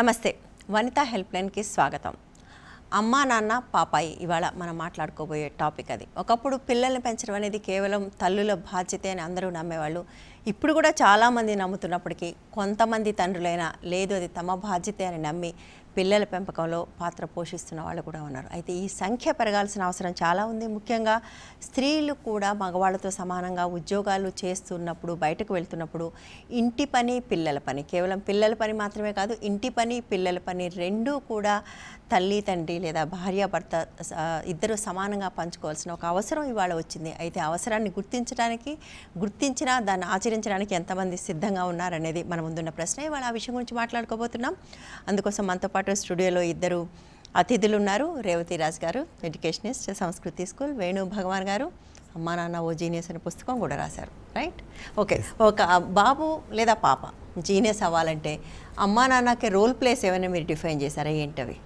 నమస్తే వనితా హెల్ప్ లైన్కి స్వాగతం. అమ్మా నాన్న పాపాయి ఇవాళ మనం మాట్లాడుకోబోయే టాపిక్ అది. ఒకప్పుడు పిల్లల్ని పెంచడం అనేది కేవలం తల్లుల బాధ్యత అని అందరూ నమ్మేవాళ్ళు. ఇప్పుడు కూడా చాలామంది నమ్ముతున్నప్పటికీ కొంతమంది తండ్రులైనా లేదు అది తమ బాధ్యత అని నమ్మి పిల్లల పెంపకంలో పాత్ర పోషిస్తున్న వాళ్ళు కూడా ఉన్నారు. అయితే ఈ సంఖ్య పెరగాల్సిన అవసరం చాలా ఉంది. ముఖ్యంగా స్త్రీలు కూడా మగవాళ్ళతో సమానంగా ఉద్యోగాలు చేస్తున్నప్పుడు, బయటకు వెళ్తున్నప్పుడు ఇంటి పని పిల్లల పని, కేవలం పిల్లల పని మాత్రమే కాదు, ఇంటి పని పిల్లల పని రెండూ కూడా తల్లి తండ్రి లేదా భార్య భర్త ఇద్దరు సమానంగా పంచుకోవాల్సిన ఒక అవసరం ఇవాళ వచ్చింది. అయితే అవసరాన్ని గుర్తించినా దాన్ని ఆచరించడానికి ఎంతమంది సిద్ధంగా ఉన్నారనేది మన ముందున్న ప్రశ్న. ఇవాళ ఆ విషయం గురించి మాట్లాడుకోబోతున్నాం. అందుకోసం మనతో పాటు స్టూడియోలో ఇద్దరు అతిథులు ఉన్నారు. రేవతి రాజ్ గారు ఎడ్యుకేషనిస్ట్, సంస్కృతి స్కూల్, వేణు భగవాన్ గారు అమ్మా నాన్న ఓ జీనియస్ అనే పుస్తకం కూడా రాశారు. Right, okay. ఒక బాబు లేదా పాప జీనియస్ అవ్వాలంటే అమ్మా నాన్నకి రోల్ ప్లేస్ ఏమైనా మీరు డిఫైన్ చేశారా? ఏంటవి?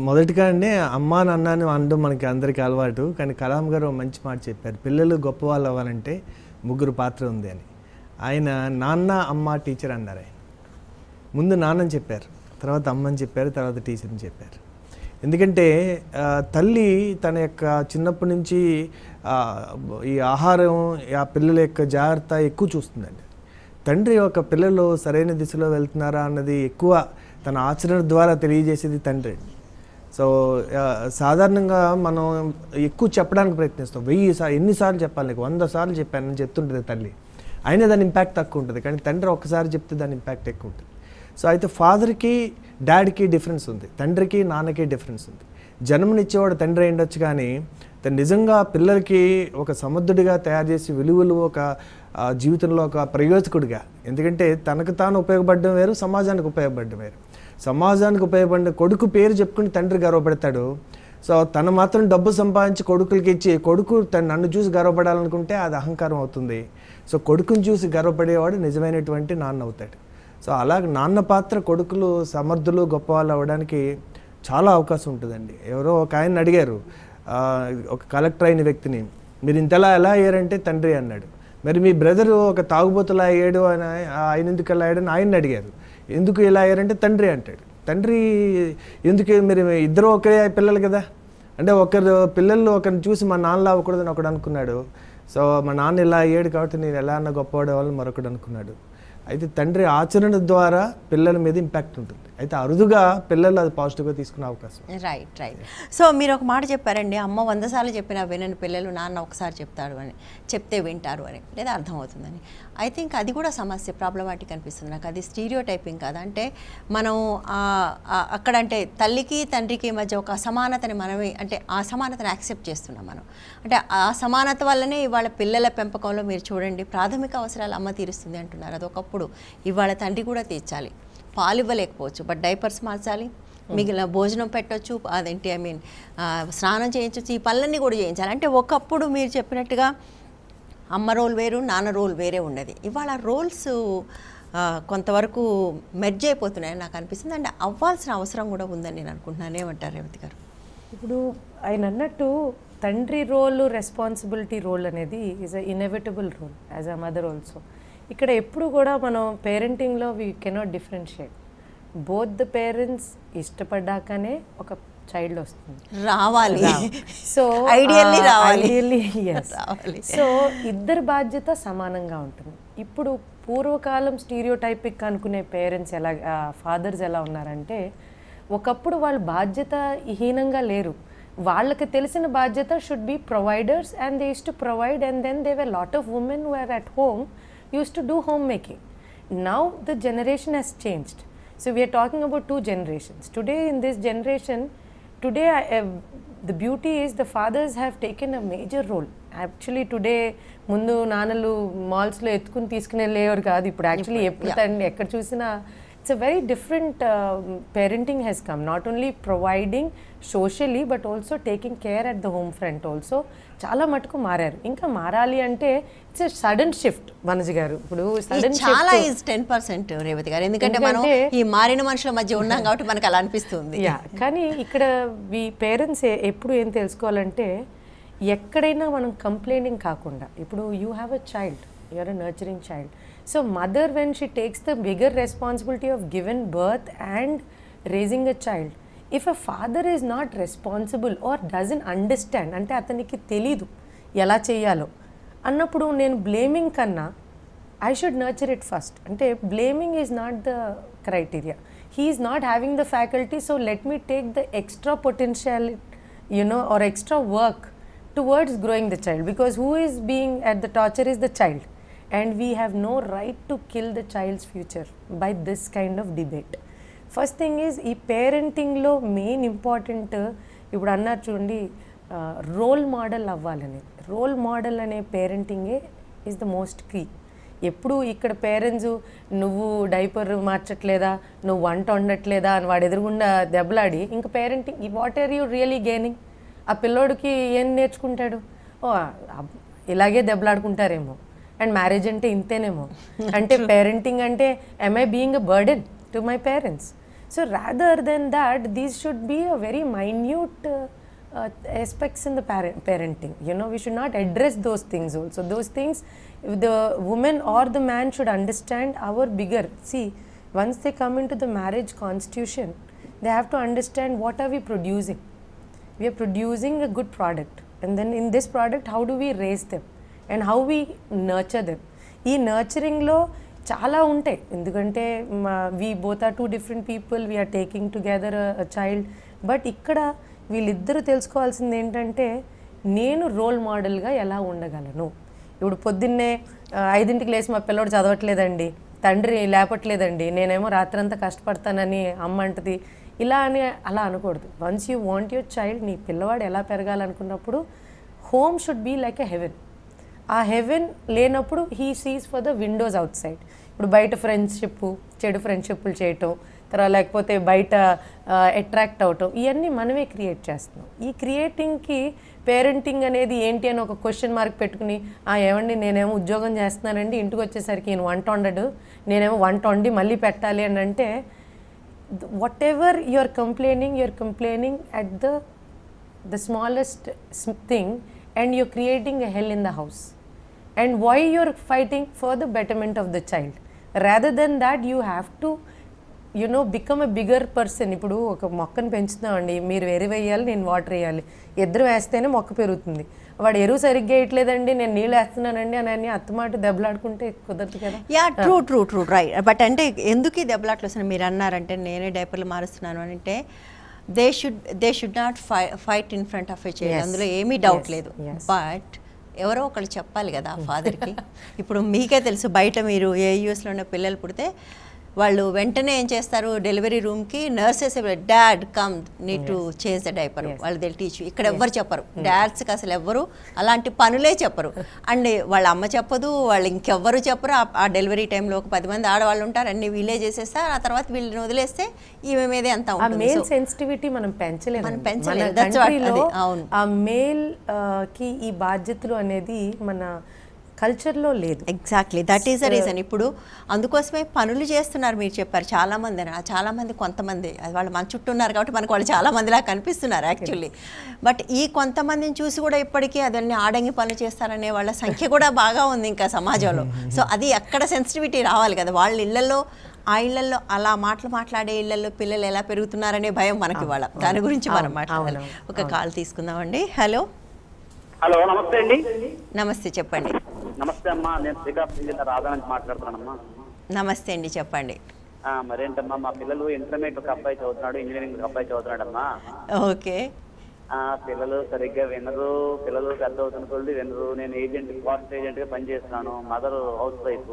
మొదటిగా అండి అమ్మా నాన్న అని అనడం మనకి అందరికీ అలవాటు. కానీ కలాం గారు మంచి మాట చెప్పారు, పిల్లలు గొప్పవాళ్ళు అవ్వాలంటే ముగ్గురు పాత్ర ఉంది అని. ఆయన నాన్న అమ్మ టీచర్ అన్నారు. ఆయన ముందు నాన్నని చెప్పారు, తర్వాత అమ్మని చెప్పారు, తర్వాత టీచర్ని చెప్పారు. ఎందుకంటే తల్లి తన యొక్క చిన్నప్పటి నుంచి ఈ ఆహారం ఆ పిల్లల యొక్క జాగ్రత్త ఎక్కువ చూస్తుందండి. తండ్రి ఒక పిల్లలు సరైన దిశలో వెళ్తున్నారా అన్నది ఎక్కువ తన ఆచరణ ద్వారా తెలియజేసేది తండ్రి. సో సాధారణంగా మనం ఎక్కువ చెప్పడానికి ప్రయత్నిస్తాం. 1000 ఎన్నిసార్లు చెప్పాలి, నీకు 100 సార్లు చెప్పానని చెప్తుంటుంది తల్లి. అయినా దాని ఇంపాక్ట్ తక్కువ ఉంటుంది. కానీ తండ్రి ఒక్కసారి చెప్తే దాని ఇంపాక్ట్ ఎక్కువ ఉంటుంది. సో అయితే ఫాదర్కి డాడీకి డిఫరెన్స్ ఉంది, తండ్రికి నాన్నకి డిఫరెన్స్ ఉంది. జన్మనిచ్చేవాడు తండ్రి అయ్యుండొచ్చు, కానీ తను నిజంగా పిల్లలకి ఒక సమర్థుడిగా తయారు చేసి విలువలు ఒక జీవితంలో ఒక ప్రయోజకుడిగా, ఎందుకంటే తనకు తాను ఉపయోగపడడం వేరు, సమాజానికి ఉపయోగపడడం వేరు. సమాజానికి ఉపయోగపడిన కొడుకు పేరు చెప్పుకుని తండ్రి గర్వపడతాడు. సో తను మాత్రం డబ్బు సంపాదించి కొడుకులకి ఇచ్చి కొడుకు నన్ను చూసి గర్వపడాలనుకుంటే అది అహంకారం అవుతుంది. సో కొడుకుని చూసి గర్వపడేవాడు నిజమైనటువంటి నాన్న అవుతాడు. సో అలాగే నాన్న పాత్ర కొడుకులు సమర్థులు గొప్పవాళ్ళు అవ్వడానికి చాలా అవకాశం ఉంటుందండి. ఎవరో ఒక ఆయన అడిగారు, ఒక కలెక్టర్ అయిన వ్యక్తిని, మీరు ఇంతలా ఎలా అయ్యారంటే తండ్రి అన్నాడు. మరి మీ బ్రదరు ఒక తాగుబోతులా అయ్యాడు అని ఆయన ఎందుకు ఎలా అయ్యాడని ఆయన్ని అడిగారు. ఎందుకు ఇలా అయ్యారంటే తండ్రి అంటాడు. తండ్రి ఎందుకు, మీరు ఇద్దరు ఒకే పిల్లలు కదా అంటే, ఒకరు పిల్లలు ఒకరిని చూసి మా నాన్నలా అవ్వకూడదని ఒకడు అనుకున్నాడు. సో మా నాన్న ఇలా అయ్యాడు కాబట్టి నేను ఎలా అన్న గొప్పవాడే వాళ్ళని మరొకడు అనుకున్నాడు. అయితే తండ్రి ఆచరణ ద్వారా పిల్లల మీద ఇంపాక్ట్ ఉంటుంది. అయితే అరుదుగా పిల్లలు అది పాజిటివ్గా తీసుకునే అవకాశం. రైట్. సో మీరు ఒక మాట చెప్పారండి, అమ్మ 100 సార్లు చెప్పినా వినని పిల్లలు నాన్న ఒకసారి చెప్తాడు అని, చెప్తే వింటారు అని, లేదా అర్థమవుతుందని. ఐ థింక్ అది కూడా సమస్య, ప్రాబ్లమాటిక్ అనిపిస్తుంది నాకు. అది స్టీరియో టైపింగ్ కాదు. అంటే మనం అక్కడంటే తల్లికి తండ్రికి మధ్య ఒక అసమానతని మనమే, అంటే ఆ సమానతని యాక్సెప్ట్ చేస్తున్నాం మనం. అంటే ఆ సమానత వల్లనే ఇవాళ పిల్లల పెంపకంలో మీరు చూడండి, ప్రాథమిక అవసరాలు అమ్మ తీరుస్తుంది అంటున్నారు. అది ఒకప్పుడు, ఇవాళ తండ్రి కూడా తీర్చాలి. పాలు ఇవ్వలేకపోవచ్చు, బట్ డైపర్స్ మార్చాలి, మిగిలిన భోజనం పెట్టవచ్చు, అదేంటి స్నానం చేయించవచ్చు, ఈ పనులన్నీ కూడా చేయించాలి. అంటే ఒకప్పుడు మీరు చెప్పినట్టుగా అమ్మ రోల్ వేరు, నాన్న రోల్ వేరే ఉండేది. ఇవాళ రోల్స్ కొంతవరకు మెర్జ్ అయిపోతున్నాయని నాకు అనిపిస్తుంది. అంటే అవ్వాల్సిన అవసరం కూడా ఉందని నేను అనుకుంటున్నాను. ఏమంటారు రేవతి గారు? ఇప్పుడు ఆయన అన్నట్టు తండ్రి రోల్, రెస్పాన్సిబిలిటీ రోల్ అనేది is a inevitable role as a mother also. ఇక్కడ ఎప్పుడు కూడా మనం పేరెంటింగ్లో we cannot differentiate. Both the parents ఇష్టపడ్డాకనే ఒక చైల్డ్ వస్తుంది, రావాలి. సో ఐడియల్లీ రావాలి. సో ఇద్దరి బాధ్యత సమానంగా ఉంటుంది. ఇప్పుడు పూర్వకాలం స్టీరియోటైపిక్ అనుకునే పేరెంట్స్ ఎలా, ఫాదర్స్ ఎలా ఉన్నారంటే, ఒకప్పుడు వాళ్ళు బాధ్యత హీనంగా లేరు. వాళ్ళకి తెలిసిన బాధ్యత should be providers and they use to provide, and then they were lot of women who are at home used to do homemaking. Now the generation has changed. So we are talking about 2 generations. Today in this generation, the beauty is the fathers have taken a major role. Actually today mundu naanalu malls lo etkuni తీసుకుని వెళ్ళేవారు కాదు. ఇప్పుడు actually ఎప్పుడు ఎక్కడ చూసినా it's a very different parenting has come. Not only providing socially but also taking care at the home front also. చాలా మటుకు మారారు. ఇంకా మారాలి అంటే ఇట్స్ ఎ సడన్ షిఫ్ట్. మనజ్ గారు, ఇప్పుడు సడన్ చాలా ఈజ్ 10% రేవతి గారు, ఎందుకంటే మనం ఈ మారిన మనుషుల మధ్య ఉన్నాం కాబట్టి మనకు అలా అనిపిస్తుంది. కానీ ఇక్కడ ఈ పేరెంట్స్ ఎప్పుడు ఏం తెలుసుకోవాలంటే, ఎక్కడైనా మనం కంప్లైనింగ్ కాకుండా, ఇప్పుడు you have a child, you are a nurturing child. So mother, when she takes the bigger responsibility of giving birth and raising a child, if a father is not responsible or doesn't understand, అంటే అతనికి తెలీదు ఎలా చేయాలో అన్నప్పుడు నేను blaming కన్నా I should nurture it first. అంటే blaming is not the criteria. He is not having the faculty, so let me take the extra potential, or extra work towards growing the child, because who is being at the torture is the child, and we have no right to kill the child's future by this kind of debate. First thing is, ఈ పేరెంటింగ్లో main important ఇప్పుడు అన్నారు చూడండి, role model అవ్వాలని. Role model అనే పేరెంటింగే is the most key. ఎప్పుడు ఇక్కడ parents నువ్వు diaper మార్చట్లేదా, నువ్వు వంట వండట్లేదా అని వాడు ఎదురుగుండా దెబ్బలాడి ఇంకా parenting what are you really gaining? ఆ పిల్లోడికి ఏం నేర్చుకుంటాడు? ఇలాగే దెబ్బలాడుకుంటారేమో, అండ్ మ్యారేజ్ అంటే ఇంతేనేమో, అంటే పేరెంటింగ్ అంటే am I being a burden to my parents? So rather than that, these should be a very minute aspects in the parenting. We should not address those things also. Those things, the woman or the man should understand our bigger. See, once they come into the marriage constitution, they have to understand what are we producing. We are producing a good product, and then in this product, how do we raise them and how we nurture them. ఈ నర్చరింగ్లో చాలా ఉంటాయి, ఎందుకంటే we both are two different people, we are taking together a child. But ఇక్కడ వీళ్ళిద్దరూ తెలుసుకోవాల్సింది ఏంటంటే, నేను role మోడల్గా ఎలా ఉండగలను. ఇప్పుడు పొద్దున్నే 5ంటికి లేచి మా పిల్లోడు చదవట్లేదండి, తండ్రి లేపట్లేదండి, నేనేమో రాత్రంతా కష్టపడతానని అమ్మ అంటది, ఇలా అని అలా అనకూడదు. Once you want your child, నీ పిల్లవాడు ఎలా పెరగాలనుకున్నప్పుడు home should be like a heaven. ఆ హెవెన్ లేనప్పుడు he sees for the windows outside. ఇప్పుడు బయట చెడు ఫ్రెండ్షిప్లు చేయటం, తర్వాత లేకపోతే బయట అట్రాక్ట్ అవటం, ఇవన్నీ మనమే క్రియేట్ చేస్తున్నాం. ఈ క్రియేటింగ్కి పేరెంటింగ్ అనేది ఏంటి అని ఒక క్వశ్చన్ మార్క్ పెట్టుకుని, ఏమండి నేనేమో ఉద్యోగం చేస్తున్నానండి, ఇంటికి వచ్చేసరికి నేను వంట వండడు, నేనేమో వంట వండి మళ్ళీ పెట్టాలి అని అంటే, whatever you are complaining at the smallest thing, and you're creating a hell in the house. And why you're fighting for the betterment of the child? Rather than that, you have to become a bigger person. ఇప్పుడు ఒక మొక్కను పెంచుతామండి, మీరు ఎరువు వేయాలి, నేను water వేయాలి, ఇద్దరు వేస్తేనే మొక్క పెరుగుతుంది. వాడు ఎరువు సరిగ్గా వేయట్లేదండి, నేను నీళ్ళు వేస్తున్నానండి అని అత్తమాట దెబ్బలాడుకుంటే కుదరదు కదా. Yeah true right. బట్ అంటే ఎందుకు ఈ దెబ్బలాట్లు వస్తున్నాయి మీరు అన్నారంటే, నేనే డైపర్లు మారుస్తున్నాను అంటే, they should not fight in front of a child, అందులో ఏమీ డౌట్ లేదు. బట్ ఎవరో ఒకళ్ళు చెప్పాలి కదా ఆ ఫాదర్కి. ఇప్పుడు మీకే తెలుసు, బయట మీరు ఏ యూఎస్లో ఉన్న పిల్లలు పుడితే వాళ్ళు వెంటనే ఏం చేస్తారు, డెలివరీ రూమ్కి nurses dad come need to change the diaper, వాళ్ళు దే టీచ్. ఇక్కడ ఎవ్వరు చెప్పరు, డాడ్స్కి అసలు ఎవ్వరు అలాంటి పనులే చెప్పరు. అండ్ వాళ్ళ అమ్మ చెప్పదు, వాళ్ళు ఇంకెవ్వరు చెప్పరు. ఆ డెలివరీ టైంలో ఒక 10 మంది ఆడవాళ్ళు ఉంటారు, అన్ని వీళ్ళే చేసేస్తారు. ఆ తర్వాత వీళ్ళని వదిలేస్తే ఈమె మీదే అంతా ఉంటుంది. మేల్ సెన్సిటివిటీ మనం పెంచలేదు. ఆ మేల్ కి ఈ బాధ్యతలు అనేది మన కల్చర్లో లేదు. Exactly, that is the reason. ఇప్పుడు అందుకోసమే పనులు చేస్తున్నారు మీరు చెప్పారు చాలామంది. చాలామంది కొంతమంది వాళ్ళు మన చుట్టూ ఉన్నారు కాబట్టి మనకు వాళ్ళు చాలామందిలా కనిపిస్తున్నారు యాక్చువల్లీ. బట్ ఈ కొంతమందిని చూసి కూడా ఇప్పటికీ అదన్నీ ఆడంగి పనులు చేస్తారనే వాళ్ళ సంఖ్య కూడా బాగా ఉంది ఇంకా సమాజంలో. సో అది అక్కడ సెన్సిటివిటీ రావాలి కదా. వాళ్ళ ఇళ్లలో, ఆ ఇళ్లలో అలా మాట్లాడే ఇళ్లలో పిల్లలు ఎలా పెరుగుతున్నారనే భయం మనకి వాళ్ళ. దాని గురించి మనం మాట్లాడాలి. ఒక కాల్ తీసుకుందామండి. హలో నమస్తే అండి. నమస్తే, చెప్పండి. నమస్తే అమ్మా, నేను శ్రీకాకుళం జిల్లా రాధా నుంచి మాట్లాడుతున్నానమ్మా. నమస్తే అండి, చెప్పండి. మరేంటమ్మా, మా పిల్లలు ఇంటర్మీడియట్ ఒక అబ్బాయి చదువుతున్నాడు, ఇంజనీరింగ్ ఒక అబ్బాయి చదువుతున్నాడమ్మా. ఓకే. పిల్లలు సరిగ్గా వినరు, పిల్లలు పెద్ద అవుతున్న కొద్ది వినరు. నేను ఫారెస్ట్ ఏజెంట్ గా పనిచేస్తున్నాను, మదర్ హౌస్ వైఫ్.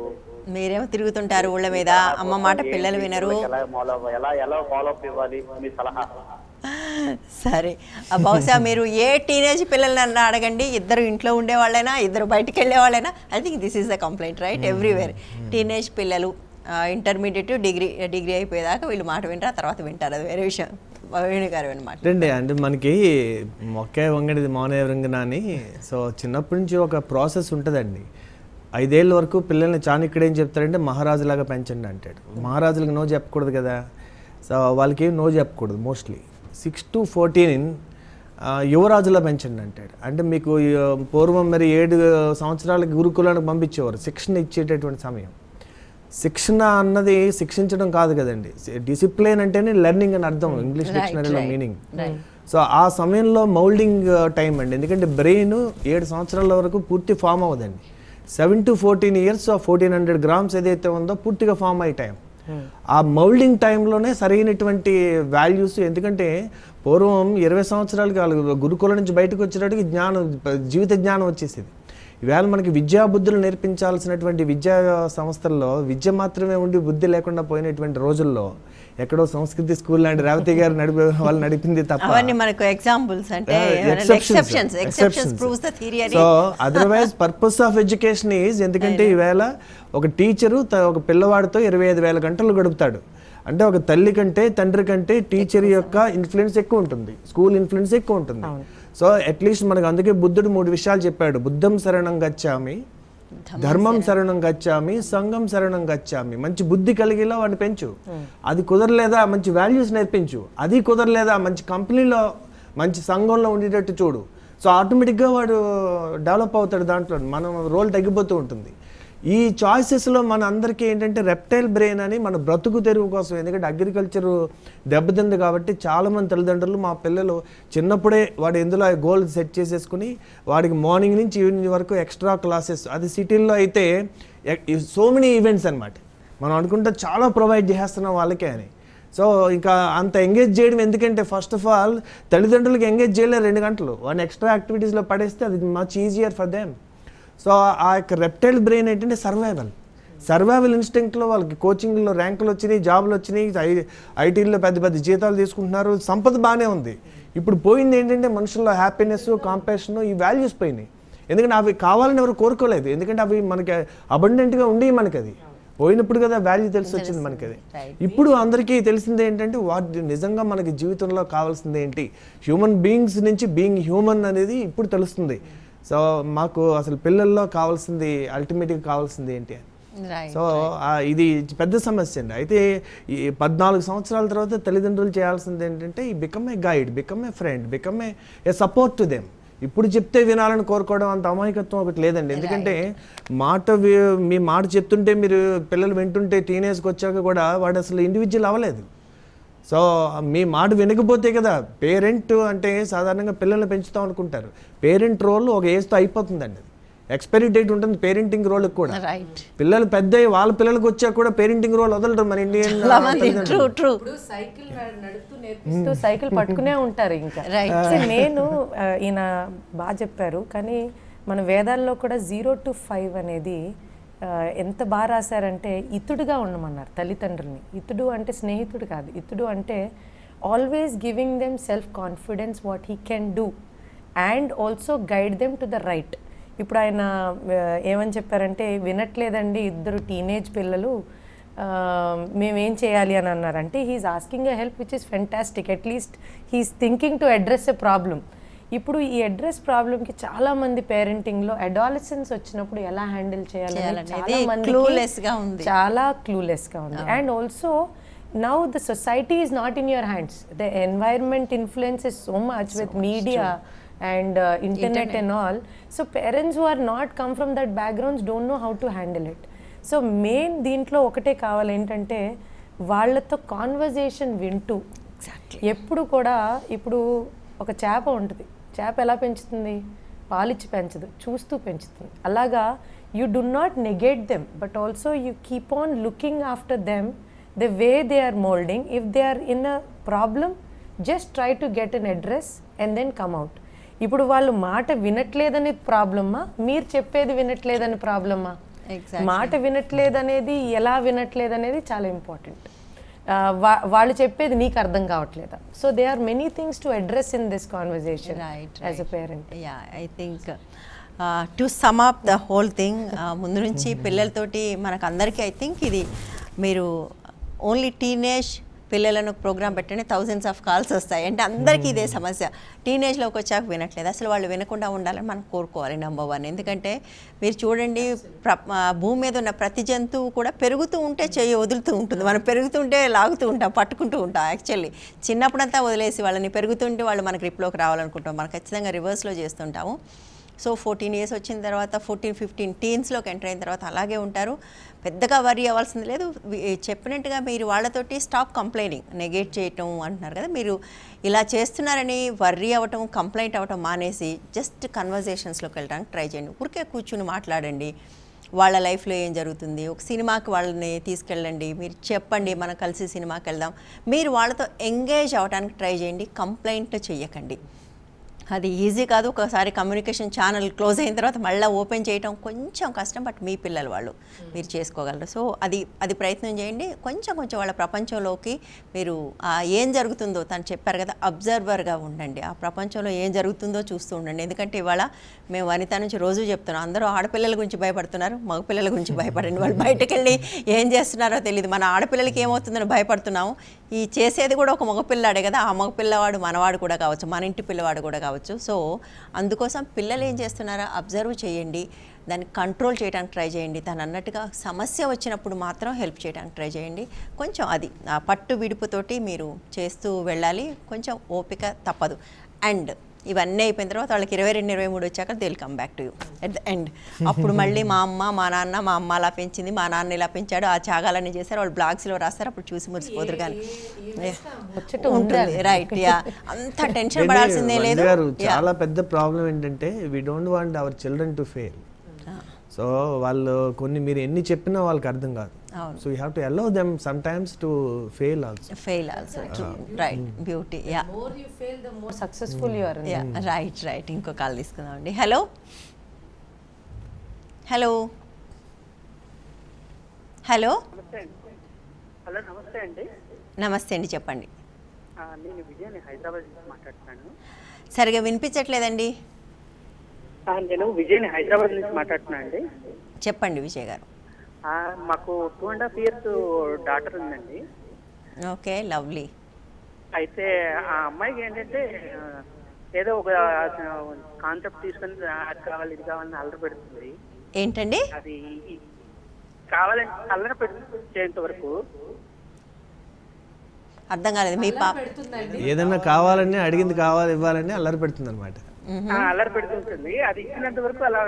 మీరేమో తిరుగుతుంటారు ఊళ్ళ మీద, అమ్మ మాట పిల్లలు వినరు. ఎలా ఫాలో అప్ ఇవ్వాలి, మీ సలహా? సరే, బహుశా మీరు ఏ టీనేజ్ పిల్లలన్నా అడగండి, ఇద్దరు ఇంట్లో ఉండేవాళ్ళైనా ఇద్దరు బయటికి వెళ్ళే వాళ్ళైనా, I think this is the complaint right everywhere. Teenage పిల్లలు ఇంటర్మీడియట్ డిగ్రీ అయిపోయేదాకా వీళ్ళు మాట వింటారు, ఆ తర్వాత వింటారు, అది వేరే విషయం. వేణుగారు రండి. అంటే మనకి మొక్కే వంగడిది మౌనవరంగన అని, సో చిన్నప్పటి నుంచి ఒక ప్రాసెస్ ఉంటుందండి. 5 ఏళ్ళ వరకు పిల్లల్ని చాలా ఇక్కడ ఏం చెప్తారంటే మహారాజులాగా పెంచండి అంటాడు. మహారాజులకు నో చెప్పకూడదు కదా, సో వాళ్ళకి నో చెప్పకూడదు. మోస్ట్లీ 6 to 14 యువరాజులా పెంచండి అంటాడు. అంటే మీకు పూర్వం మరి 7 సంవత్సరాలకి గురుకులానికి పంపించేవారు, శిక్షణ ఇచ్చేటటువంటి సమయం. శిక్షణ అన్నది శిక్షించడం కాదు కదండి. డిసిప్లిన్ అంటేనే లెర్నింగ్ అని అర్థం ఇంగ్లీష్ డిక్షనరీలో మీనింగ్. సో ఆ సమయంలో మౌల్డింగ్ టైం అండి. ఎందుకంటే బ్రెయిన్ 7 సంవత్సరాల వరకు పూర్తి ఫామ్ అవ్వదండి. 7 to 14 years 1400 grams ఏదైతే ఉందో పూర్తిగా ఫామ్ అయ్యే టైం. ఆ మౌల్డింగ్ టైంలోనే సరైనటువంటి వాల్యూస్, ఎందుకంటే పూర్వం 20 సంవత్సరాలకి వాళ్ళు గురుకుల నుంచి బయటకు వచ్చేటప్పటికి జీవిత జ్ఞానం వచ్చేసేది. ఈవేళ మనకి విద్యాబుద్ధులు నేర్పించాల్సినటువంటి విద్యా సంస్థల్లో విద్య మాత్రమే ఉండి బుద్ధి లేకుండా పోయినటువంటి రోజుల్లో ఎక్కడో సంస్కృతి స్కూల్ లాంటి రేవతి గారు వాళ్ళు నడిపింది తప్ప మనకు ఎగ్జాంపుల్స్ అంటే so otherwise purpose of education is, ఎందుకంటే ఈవేళ ఒక టీచరు ఒక పిల్లవాడితో 25,000 గంటలు గడుపుతాడు అంటే ఒక తల్లి కంటే తండ్రి కంటే టీచర్ యొక్క ఇన్ఫ్లుయెన్స్ ఎక్కువ ఉంటుంది, స్కూల్ ఇన్ఫ్లుయెన్స్ ఎక్కువ ఉంటుంది. సో అట్లీస్ట్ మనకు అందుకే బుద్ధుడు 3 విషయాలు చెప్పాడు. బుద్ధం శరణం గచ్చామి, ధర్మం శరణం గచ్చామి, సంఘం శరణం గచ్చామి. మంచి బుద్ధి కలిగేలా వాడిని పెంచు, అది కుదరలేదా మంచి వాల్యూస్ నేర్పించు, అది కుదరలేదా మంచి కంపెనీలో మంచి సంఘంలో ఉండేటట్టు చూడు. సో ఆటోమేటిక్గా వాడు డెవలప్ అవుతాడు, దాంట్లో మనం రోల్ తగ్గిపోతూ ఉంటుంది. ఈ చాయిసెస్లో మన అందరికీ ఏంటంటే రెప్టైల్ బ్రెయిన్ అని మన బ్రతుకు తెరువు కోసం, ఎందుకంటే అగ్రికల్చర్ దెబ్బతింది కాబట్టి చాలామంది తల్లిదండ్రులు మా పిల్లలు చిన్నప్పుడే వాడు ఎందులో గోల్ సెట్ చేసేసుకుని వాడికి మార్నింగ్ నుంచి ఈవినింగ్ వరకు ఎక్స్ట్రా క్లాసెస్, అది సిటీల్లో అయితే సో మెనీ ఈవెంట్స్ అనమాట. మనం అనుకుంటే చాలా ప్రొవైడ్ చేస్తున్నాం వాళ్ళకే అని. సో ఇంకా అంత ఎంగేజ్ చేయడం ఎందుకంటే ఫస్ట్ ఆఫ్ ఆల్ తల్లిదండ్రులకి ఎంగేజ్ చేయలేరు 2 గంటలు, వాడిని ఎక్స్ట్రా యాక్టివిటీస్లో పడేస్తే అది much easier for them. So ఆ యొక్క రెప్టైల్ బ్రెయిన్ ఏంటంటే సర్వైవల్ ఇన్స్టింక్ట్లో వాళ్ళకి కోచింగ్లో ర్యాంకులు వచ్చినాయి, జాబులు వచ్చినాయి, ఐటీల్లో పెద్ద పెద్ద జీతాలు తీసుకుంటున్నారు, సంపద బాగానే ఉంది. ఇప్పుడు పోయింది ఏంటంటే మనుషుల్లో హ్యాపీనెస్, కాంపాషన్, ఈ వాల్యూస్ పోయినాయి. ఎందుకంటే అవి కావాలని ఎవరు కోరుకోలేదు, ఎందుకంటే అవి మనకి అబండెంట్గా ఉండి మనకి అది పోయినప్పుడు కదా వాల్యూ తెలిసి వచ్చింది మనకి అది. ఇప్పుడు అందరికీ తెలిసింది ఏంటంటే వాటి నిజంగా మనకి జీవితంలో కావాల్సింది ఏంటి, హ్యూమన్ బీయింగ్స్ నుంచి బీయింగ్ హ్యూమన్ అనేది ఇప్పుడు తెలుస్తుంది. సో మాకు అసలు పిల్లల్లో కావాల్సింది అల్టిమేట్గా కావాల్సింది ఏంటి అని. సో ఇది పెద్ద సమస్య అండి. అయితే ఈ 14 సంవత్సరాల తర్వాత తల్లిదండ్రులు చేయాల్సింది ఏంటంటే ఈ become a guide, become a friend, become a support to them. ఇప్పుడు చెప్తే వినాలని కోరుకోవడం అంత అమాయకత్వం ఒకటి లేదండి. ఎందుకంటే మీ మాట చెప్తుంటే మీరు పిల్లలు వింటుంటే టీనేజ్కి వచ్చాక కూడా వాడు అసలు ఇండివిజువల్ అవ్వలేదు. సో మీ మాట వినకపోతే కదా పేరెంట్ అంటే సాధారణంగా పిల్లల్ని పెంచుతాం అనుకుంటారు. పేరెంట్ రోల్ ఒక ఏజ్తో అయిపోతుందండి, ఎక్స్పైరీ డేట్ ఉంటుంది పేరెంటింగ్ రోల్ కూడా. పిల్లలు పెద్ద వాళ్ళ పిల్లలకు వచ్చా కూడా పేరెంటింగ్ రోల్ వదలరు మన ఇండియన్. సైకిల్ పట్టుకునే ఉంటారు ఇంకా. నేను ఈయన బాగా చెప్పారు, కానీ మన వేదాల్లో కూడా 0 to 5 అనేది ఎంత బాగా రాశారంటే ఇతుడుగా ఉండమన్నారు తల్లిదండ్రుల్ని. ఇతుడు అంటే స్నేహితుడు కాదు, ఇతుడు అంటే always giving them self confidence what he can do and also guide them to the right. ఇప్పుడు ఆయన ఏమని చెప్పారంటే వినట్లేదండి 2 టీనేజ్ పిల్లలు, మేమేం చేయాలి అని అన్నారంటే he's asking a help which is fantastic, at least he's thinking to address a problem. ఇప్పుడు ఈ అడ్రస్ ప్రాబ్లంకి చాలా మంది పేరెంటింగ్లో అడాలసెన్స్ వచ్చినప్పుడు ఎలా హ్యాండిల్ చేయాలి చాలా క్లూలెస్గా ఉంది. And also now the society is not in your hands, the environment influence is so much with media and internet and all. So parents who are not come from that backgrounds don't know how to handle it. So main దీంట్లో ఒకటే కావాలి ఏంటంటే వాళ్ళతో conversation వింటూ. ఎప్పుడు కూడా ఇప్పుడు ఒక చేప ఉంటుంది, చేప ఎలా పెంచుతుంది, పాలిచ్చి పెంచదు, చూస్తూ పెంచుతుంది. అలాగా you do not negate them but also you keep on looking after them the way they are moulding. If they are in a problem just try to get an address and then come out. ఇప్పుడు వాళ్ళు మాట వినట్లేదని ప్రాబ్లమ్మా, మీరు చెప్పేది వినట్లేదని ప్రాబ్లమ్మా? మాట వినట్లేదనేది ఎలా వినట్లేదనేది చాలా important. వాళ్ళు చెప్పేది నీకు అర్థం కావట్లేదా? So they are many things to address in this conversation as a parent. I think to sum up the whole thing, ముందు నుంచి పిల్లలతోటి మనకు అందరికీ ఐ థింక్ ఇది మీరు ఓన్లీ టీనేజ్ పిల్లలను ప్రోగ్రామ్ పెట్టండి, థౌజండ్స్ ఆఫ్ కాల్స్ వస్తాయి. అంటే అందరికీ ఇదే సమస్య, టీనేజ్లోకి వచ్చాక వినట్లేదు. అసలు వాళ్ళు వినకుండా ఉండాలని మనం కోరుకోవాలి నెంబర్ 1. ఎందుకంటే మీరు చూడండి భూమి మీద ఉన్న ప్రతి జంతువు కూడా పెరుగుతూ ఉంటే చెయ్యి వదులుతూ ఉంటుంది, మనం పెరుగుతుంటే లాగుతూ ఉంటాం, పట్టుకుంటూ ఉంటాం. యాక్చువల్లీ చిన్నప్పుడంతా వదిలేసి వాళ్ళని పెరుగుతుంటే వాళ్ళు మన గ్రిప్లోకి రావాలనుకుంటాం, మనం ఖచ్చితంగా రివర్స్లో చేస్తుంటాము. సో 14 ఇయర్స్ వచ్చిన తర్వాత 14-15 టీన్స్లోకి ఎంటర్ అయిన తర్వాత అలాగే ఉంటారు. పెద్దగా వరీ అవ్వాల్సింది లేదు. చెప్పినట్టుగా మీరు వాళ్ళతోటి స్టాప్ కంప్లైనింగ్, నెగేట్ చేయటం అంటున్నారు కదా, మీరు ఇలా చేస్తున్నారని వర్రీ అవ్వటం, కంప్లైంట్ అవ్వటం మానేసి జస్ట్ కన్వర్జేషన్స్లోకి వెళ్ళడానికి ట్రై చేయండి. ఊరికే కూర్చుని మాట్లాడండి. వాళ్ళ లైఫ్లో ఏం జరుగుతుంది, ఒక సినిమాకి వాళ్ళని తీసుకెళ్ళండి, మీరు చెప్పండి మనం కలిసి సినిమాకి వెళ్దాం. మీరు వాళ్ళతో ఎంగేజ్ అవ్వడానికి ట్రై చేయండి, కంప్లైంట్ చేయకండి. అది ఈజీ కాదు. ఒకసారి కమ్యూనికేషన్ ఛానల్ క్లోజ్ అయిన తర్వాత మళ్ళీ ఓపెన్ చేయటం కొంచెం కష్టం. బట్ మీ పిల్లలు వాళ్ళు మీరు చేసుకోగలరు. సో అది ప్రయత్నం చేయండి. కొంచెం వాళ్ళ ప్రపంచంలోకి మీరు ఏం జరుగుతుందో, తను చెప్పారు కదా, అబ్జర్వర్గా ఉండండి. ఆ ప్రపంచంలో ఏం జరుగుతుందో చూస్తూ ఉండండి. ఎందుకంటే ఇవాళ మేము వనిత నుంచి రోజు చెప్తున్నాం, అందరూ ఆడపిల్లల గురించి భయపడుతున్నారు, మగపిల్లల గురించి భయపడండి. వాళ్ళు బయటకు వెళ్ళి ఏం చేస్తున్నారో తెలియదు. మన ఆడపిల్లలకి ఏమవుతుందని భయపడుతున్నాము. ఈ చేసేది కూడా ఒక మగపిల్లాడే కదా, ఆ మగపిల్లవాడు మనవాడు కూడా కావచ్చు, మన ఇంటి పిల్లవాడు కూడా కావచ్చు. సో అందుకోసం పిల్లలు ఏం చేస్తున్నారో అబ్జర్వ్ చేయండి, దాన్ని కంట్రోల్ చేయడానికి ట్రై చేయండి. తను అన్నట్టుగా సమస్య వచ్చినప్పుడు మాత్రం హెల్ప్ చేయడానికి ట్రై చేయండి. కొంచెం అది ఆ పట్టు విడుపుతోటి మీరు చేస్తూ వెళ్ళాలి. కొంచెం ఓపిక తప్పదు. అండ్ ఇవన్నీ అయిపోయిన తర్వాత వాళ్ళకి 22-23 వచ్చాక they will come back to you at the end. అప్పుడు మళ్ళీ మా అమ్మ మా నాన్న, మా అమ్మ అలా పెంచింది, మా నాన్న ఇలా పెంచాడు, ఆ త్యాగాలన్నీ చేశారు, వాళ్ళు బ్లాగ్స్లో రాస్తారు, అప్పుడు చూసి మురిసిపోదురు. కానీ ఉంటుంది రైట్. యా, అంత టెన్షన్ పడాల్సిందే లేదు. చాలా పెద్ద ప్రాబ్లం ఏంటంటే we don't want our children to fail. So వాళ్ళు మీరు ఎన్ని చెప్పినా వాళ్ళకి అర్థం కాదు. So you have to allow them some times to fail also. Right, beauty. Yeah, more you fail the more successful you are. Yeah, right. ఇంకో call తీసుకుందామండి. Hello hello hello hello, నమస్తే అండి. నమస్తే అండి, చెప్పండి. నేను విజయని హైదరాబాద్ నుంచి మాట్లాడుతున్నాను. సరిగా వినిపించట్లేదండి. నేను విజయని హైదరాబాద్ నుంచి మాట్లాడుతున్నాను అండి. చెప్పండి విజయ్ గారు. మాకు 2.5 years డాటర్ ఉందండి. Okay, lovely. అయితే ఆ అమ్మాయికి ఏంటంటే ఏదో ఒక కాన్సెప్ట్ తీసుకొని అది కావాలి ఇది కావాలని అల్లరి పెడుతుంది. ఏంటండి అది? కావాలని అల్లరి పెడుతుంత వరకు అర్థం కాలేదు. మీ పాప ఏదైనా కావాలని, అడిగింది కావాలి ఇవ్వాలని అల్లరి పెడుతుంది అనమాట. అల్లరి పెడుతుంటుంది. అది ఇచ్చినంత వరకు అలా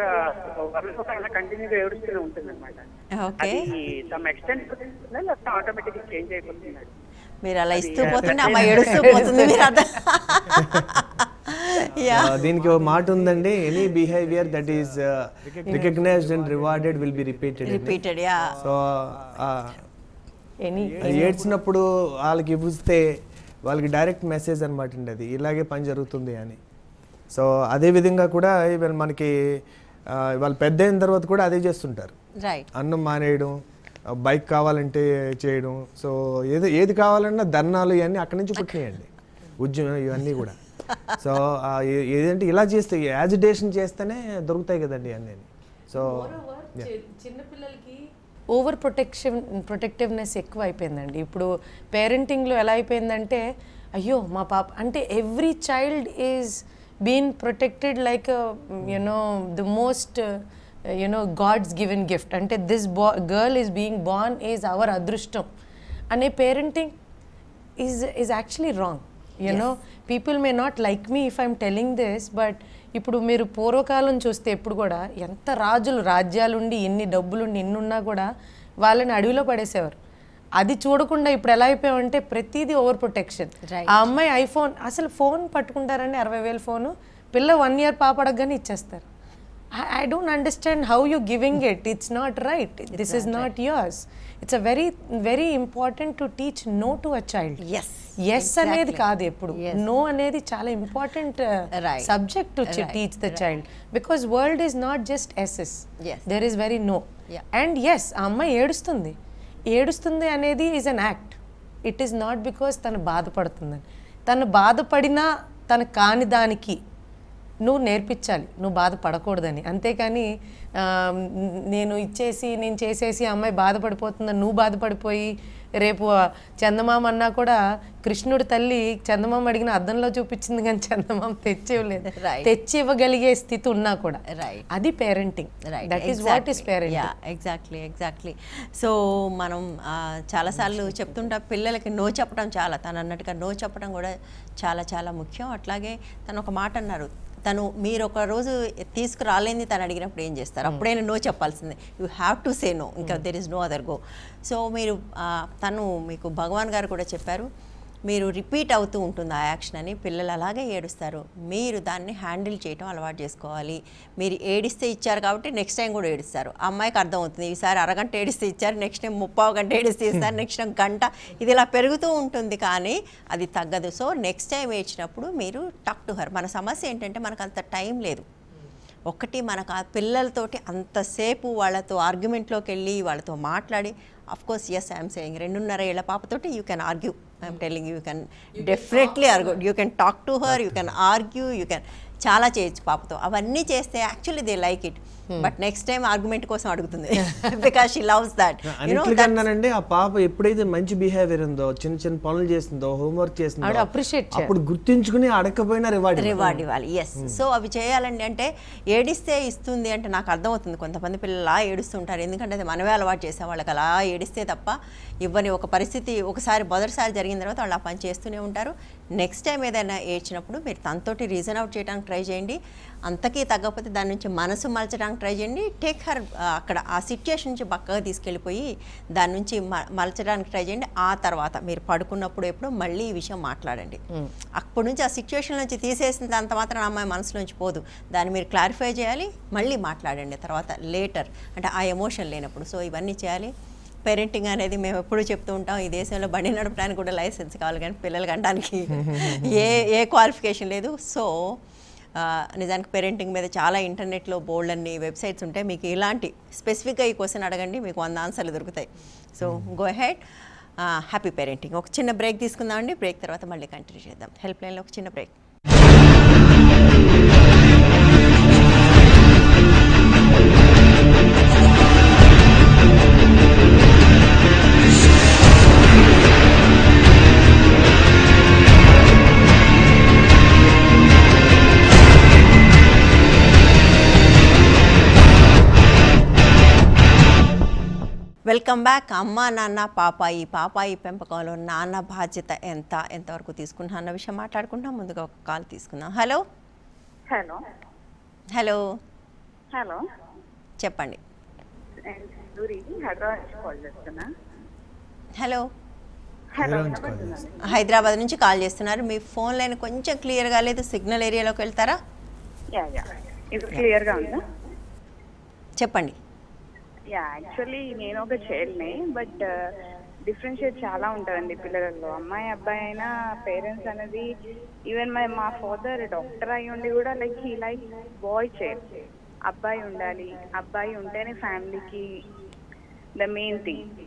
కంటిన్యూగా ఏడుస్తూనే ఉంటుంది అనమాట. Okay, some extent automatic change అయిపోతుంది. మీరు అలా ఇస్తూ పోతుంటే అమ్మాయి ఏడుస్తూ పోతుంది. మీరు అర్థం. దీనికి ఒక మాట ఉందండి, any behaviour that is recognized and rewarded will be repeated. Yeah, so ఏడ్చినప్పుడు వాళ్ళకి ఇస్తే వాళ్ళకి డైరెక్ట్ మెసేజ్ అనమాట అండి, అది ఇలాగే పని జరుగుతుంది అని. సో అదే విధంగా కూడా ఈవెన్ మనకి వాళ్ళు పెద్ద అయిన తర్వాత కూడా అదే చేస్తుంటారు. అన్నం మానేయడం, బైక్ కావాలంటే చేయడం. సో ఏది కావాలన్నా ధర్నాలు ఇవన్నీ అక్కడి నుంచి పుట్టినాయండి, ఉద్యమం ఇవన్నీ కూడా. సో ఏదంటే ఇలా చేస్తే యాజిటేషన్ చేస్తేనే దొరుకుతాయి కదండి అన్నీ. సో చిన్నపిల్లలకి ఓవర్ ప్రొటెక్టివ్నెస్ ఎక్కువ అయిపోయిందండి. ఇప్పుడు పేరెంటింగ్లో ఎలా అయిపోయిందంటే, అయ్యో మా పాప అంటే every child is been protected like the most God's given gift. అంటే this girl is being born is our అదృష్టం అనే parenting is actually wrong. People may not like me if I'm telling this, but ఇప్పుడు మీరు పూర్వకాలం చూస్తే ఎప్పుడు కూడా ఎంత రాజ్యాలుండి ఎన్ని డబ్బులుండి ఎన్ని ఉన్నా కూడా వాళ్ళని అడవిలో పడేసేవారు. అది చూడకుండా ఇప్పుడు ఎలా అయిపోయామంటే ప్రతిదీ ఓవర్ ప్రొటెక్షన్. ఆ అమ్మాయి ఐఫోన్, అసలు ఫోన్ పట్టుకుంటారండి 60,000 ఫోను, పిల్ల 1 year పాప అడగగానే ఇచ్చేస్తారు. I don't understand how you're giving it. It's not right. This is not yours. It's a very important to teach no to a child. Yes అనేది కాదు ఎప్పుడు. No అనేది చాలా important subject to teach the child, because world is not just S's. There is very no. And yes, ఆ అమ్మాయి ఏడుస్తుంది అనేది is an act. It is not because తను బాధపడుతుందని. తను బాధపడినా తను కాని దానికి నువ్వు నేర్పించాలి, నువ్వు బాధపడకూడదని. అంతేకాని నేను చేసేసి అమ్మాయి బాధపడిపోతుందని నువ్వు బాధపడిపోయి రేపు చందమామ అన్నా కూడా కృష్ణుడి తల్లి చందమామ అడిగిన అద్దంలో చూపించింది కానీ చందమామ తెచ్చి ఇవ్వగలిగే స్థితి ఉన్నా కూడా అది parenting. That is what is parenting. Exactly. So మనం చాలాసార్లు చెప్తుంటా పిల్లలకి నో చెప్పడం, తను అన్నట్టుగా నో చెప్పడం కూడా చాలా చాలా ముఖ్యం. అట్లాగే తను ఒక మాట అన్నారు, తను మీరు ఒక రోజు తీసుకురాలేని తను అడిగినప్పుడు ఏం చేస్తారు? అప్పుడైనా నో చెప్పాల్సిందే. You have to say no, ఇంకా there is no other go. So మీరు తను మీకు భగవాన్ గారు కూడా చెప్పారు, మీరు రిపీట్ అవుతూ ఉంటుంది ఆ యాక్షన్ అని. పిల్లలు అలాగే ఏడుస్తారు, మీరు దాన్ని హ్యాండిల్ చేయటం అలవాటు చేసుకోవాలి. మీరు ఏడిస్తే ఇచ్చారు కాబట్టి నెక్స్ట్ టైం కూడా ఏడుస్తారు. ఆ అమ్మాయికి అర్థమవుతుంది, ఈసారి అరగంట ఏడిస్తే ఇచ్చారు, నెక్స్ట్ టైం 30 గంట ఏడిస్తే ఇస్తారు, నెక్స్ట్ టైం గంట, ఇది ఇలా పెరుగుతూ ఉంటుంది కానీ అది తగ్గదు. సో నెక్స్ట్ టైం ఏడ్చినప్పుడు మీరు టాక్ టు హర్. మన సమస్య ఏంటంటే మనకు అంత టైం లేదు. ఒకటి మనకు ఆ పిల్లలతోటి అంతసేపు వాళ్ళతో ఆర్గ్యుమెంట్లోకి వెళ్ళి వాళ్ళతో మాట్లాడి, అఫ్కోర్స్ ఎస్ ఐఎమ్ సేయింగ్ 2.5 ఏళ్ల పాపతోటి you can argue. I'm telling you can definitely argue, you can talk to her, you can argue, you can చాలా చేయొచ్చు పాపతో. అవన్నీ చేస్తే actually they like it. But next time argument కోసం అడుగుతుంది because she loves that. అన్నిటికన్నానండి ఆ పాప ఎప్పుడైతే మంచి బిహేవియర్ ఉందో, చిన్న చిన్న పనులు చేస్తుందో, హోంవర్క్ చేస్తుందో, అప్పుడు గుర్తించుకుని అడగకపోయినా రివార్డ్ ఇవ్వాలి. ఎస్. సో అవి చేయాలండి. అంటే ఏడిస్తే ఇస్తుంది అంటే నాకు అర్థమవుతుంది. కొంతమంది పిల్లలు అలా ఏడుస్తుంటారు, ఎందుకంటే అది మనమే అలవాటు చేసే వాళ్ళకి అలా ఏడిస్తే తప్ప ఇవ్వని ఒక పరిస్థితి. ఒకసారి మొదటిసారి జరిగిన తర్వాత వాళ్ళు ఆ పని చేస్తూనే ఉంటారు. నెక్స్ట్ టైం ఏదైనా ఏడ్చినప్పుడు మీరు తనతోటి రీజన్ అవుట్ చేయడానికి ట్రై చేయండి. అంతకీ తగ్గకపోతే దాని నుంచి మనసు మలచడానికి ట్రై చేయండి. టేక్ హర్, అక్కడ ఆ సిచ్యుయేషన్ నుంచి పక్కగా తీసుకెళ్ళిపోయి దాని నుంచి మలచడానికి ట్రై చేయండి. ఆ తర్వాత మీరు పడుకున్నప్పుడు ఎప్పుడు మళ్ళీ ఈ విషయం మాట్లాడండి. అప్పటి నుంచి ఆ సిచ్యుయేషన్ నుంచి తీసేసిన అంత మాత్రం అమ్మాయి మనసులోంచి పోదు. దాన్ని మీరు క్లారిఫై చేయాలి, మళ్ళీ మాట్లాడండి తర్వాత లేటర్, అంటే ఆ ఎమోషన్ లేనప్పుడు. సో ఇవన్నీ చేయాలి. పేరెంటింగ్ అనేది మేము ఎప్పుడూ చెప్తూ ఉంటాం, ఈ దేశంలో బండి నడపడానికి కూడా లైసెన్స్ కావాలి, కానీ పిల్లలు కనడానికి ఏ క్వాలిఫికేషన్ లేదు. సో నిజానికి పేరెంటింగ్ మీద చాలా ఇంటర్నెట్లో బోల్డ్ అన్ని వెబ్సైట్స్ ఉంటాయి. మీకు ఇలాంటి స్పెసిఫిక్గా ఈ క్వశ్చన్ అడగండి, మీకు 100 ఆన్సర్లు దొరుకుతాయి. So go head. Happy parenting. ఒక చిన్న బ్రేక్ తీసుకుందామండి. బ్రేక్ తర్వాత మళ్ళీ కంటిన్యూ చేద్దాం. హెల్ప్ లైన్లో ఒక చిన్న బ్రేక్. Welcome back. అమ్మ నాన్న పాపాయి పెంపకంలో నాన్న బాధ్యత ఎంతవరకు తీసుకుంటున్నా అన్న విషయం మాట్లాడుకుంటాం. ముందుగా ఒక కాల్ తీసుకుందాం. హలో హలో హలో హలో చెప్పండి. హలో హైదరాబాద్ నుంచి కాల్ చేస్తున్నారు. మీ ఫోన్ లైన్ కొంచెం క్లియర్గా లేదు, సిగ్నల్ ఏరియాలోకి వెళ్తారా? క్లియర్గా ఉందా? చెప్పండి. యాక్చువల్లీ నేను ఒక చైల్డ్ని, బట్ డిఫరెన్షియేట్ చాలా ఉంటుందండి పిల్లలలో. అమ్మాయి అబ్బాయి అయినా పేరెంట్స్ అనేది, ఈవెన్ మా ఫాదర్ డాక్టర్ అయి ఉండి కూడా లైక్ బాయ్ చైల్డ్. అబ్బాయి ఉండాలి, అబ్బాయి ఉంటేనే ఫ్యామిలీకి the main thing.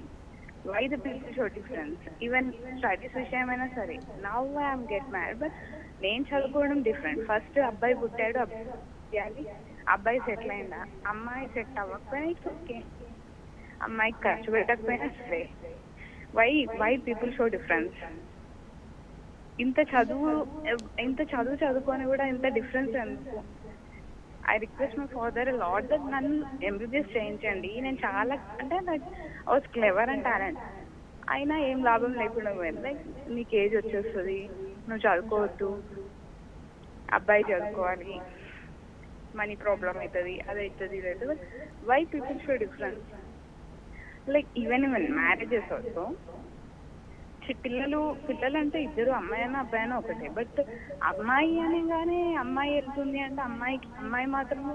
Why the people show difference? Even studies విషయమైనా సరే, now I'm get married, but నేను చదువుకోవడం డిఫరెంట్. ఫస్ట్ అబ్బాయి పుట్టాడు, అబ్బాయి సెటిల్ అయిందా, అమ్మాయి సెట్ అవ్వకపోయినా ఇట్స్ ఓకే, అమ్మాయికి ఖర్చు పెట్టకపోయినా సరే. Why people show difference? ఇంత చదువుకొని కూడా ఇంత డిఫరెన్స్ ఎందుకు? I request my father lot that నన్ను ఎంబీబీఎస్ చేయించండి. నేను చాలా అంటే I was clever and talent, అయినా ఏం లాభం లేకుండా పోయింది. లైక్ నీకు ఏజ్ వచ్చేస్తుంది, నువ్వు చదువుకోవద్దు, అబ్బాయి చదువుకోవాలి, మనీ ప్రాబ్లం అవుతుంది, అది అవుతుంది, ఇది అవుతుంది. Why people show difference? Like even marriages also, పిల్లలు అంటే ఇద్దరు, అమ్మాయి అయినా అబ్బాయి అయినా ఒకటే. బట్ అమ్మాయి అనగానే అమ్మాయి వెళ్తుంది అంటే అమ్మాయి మాత్రము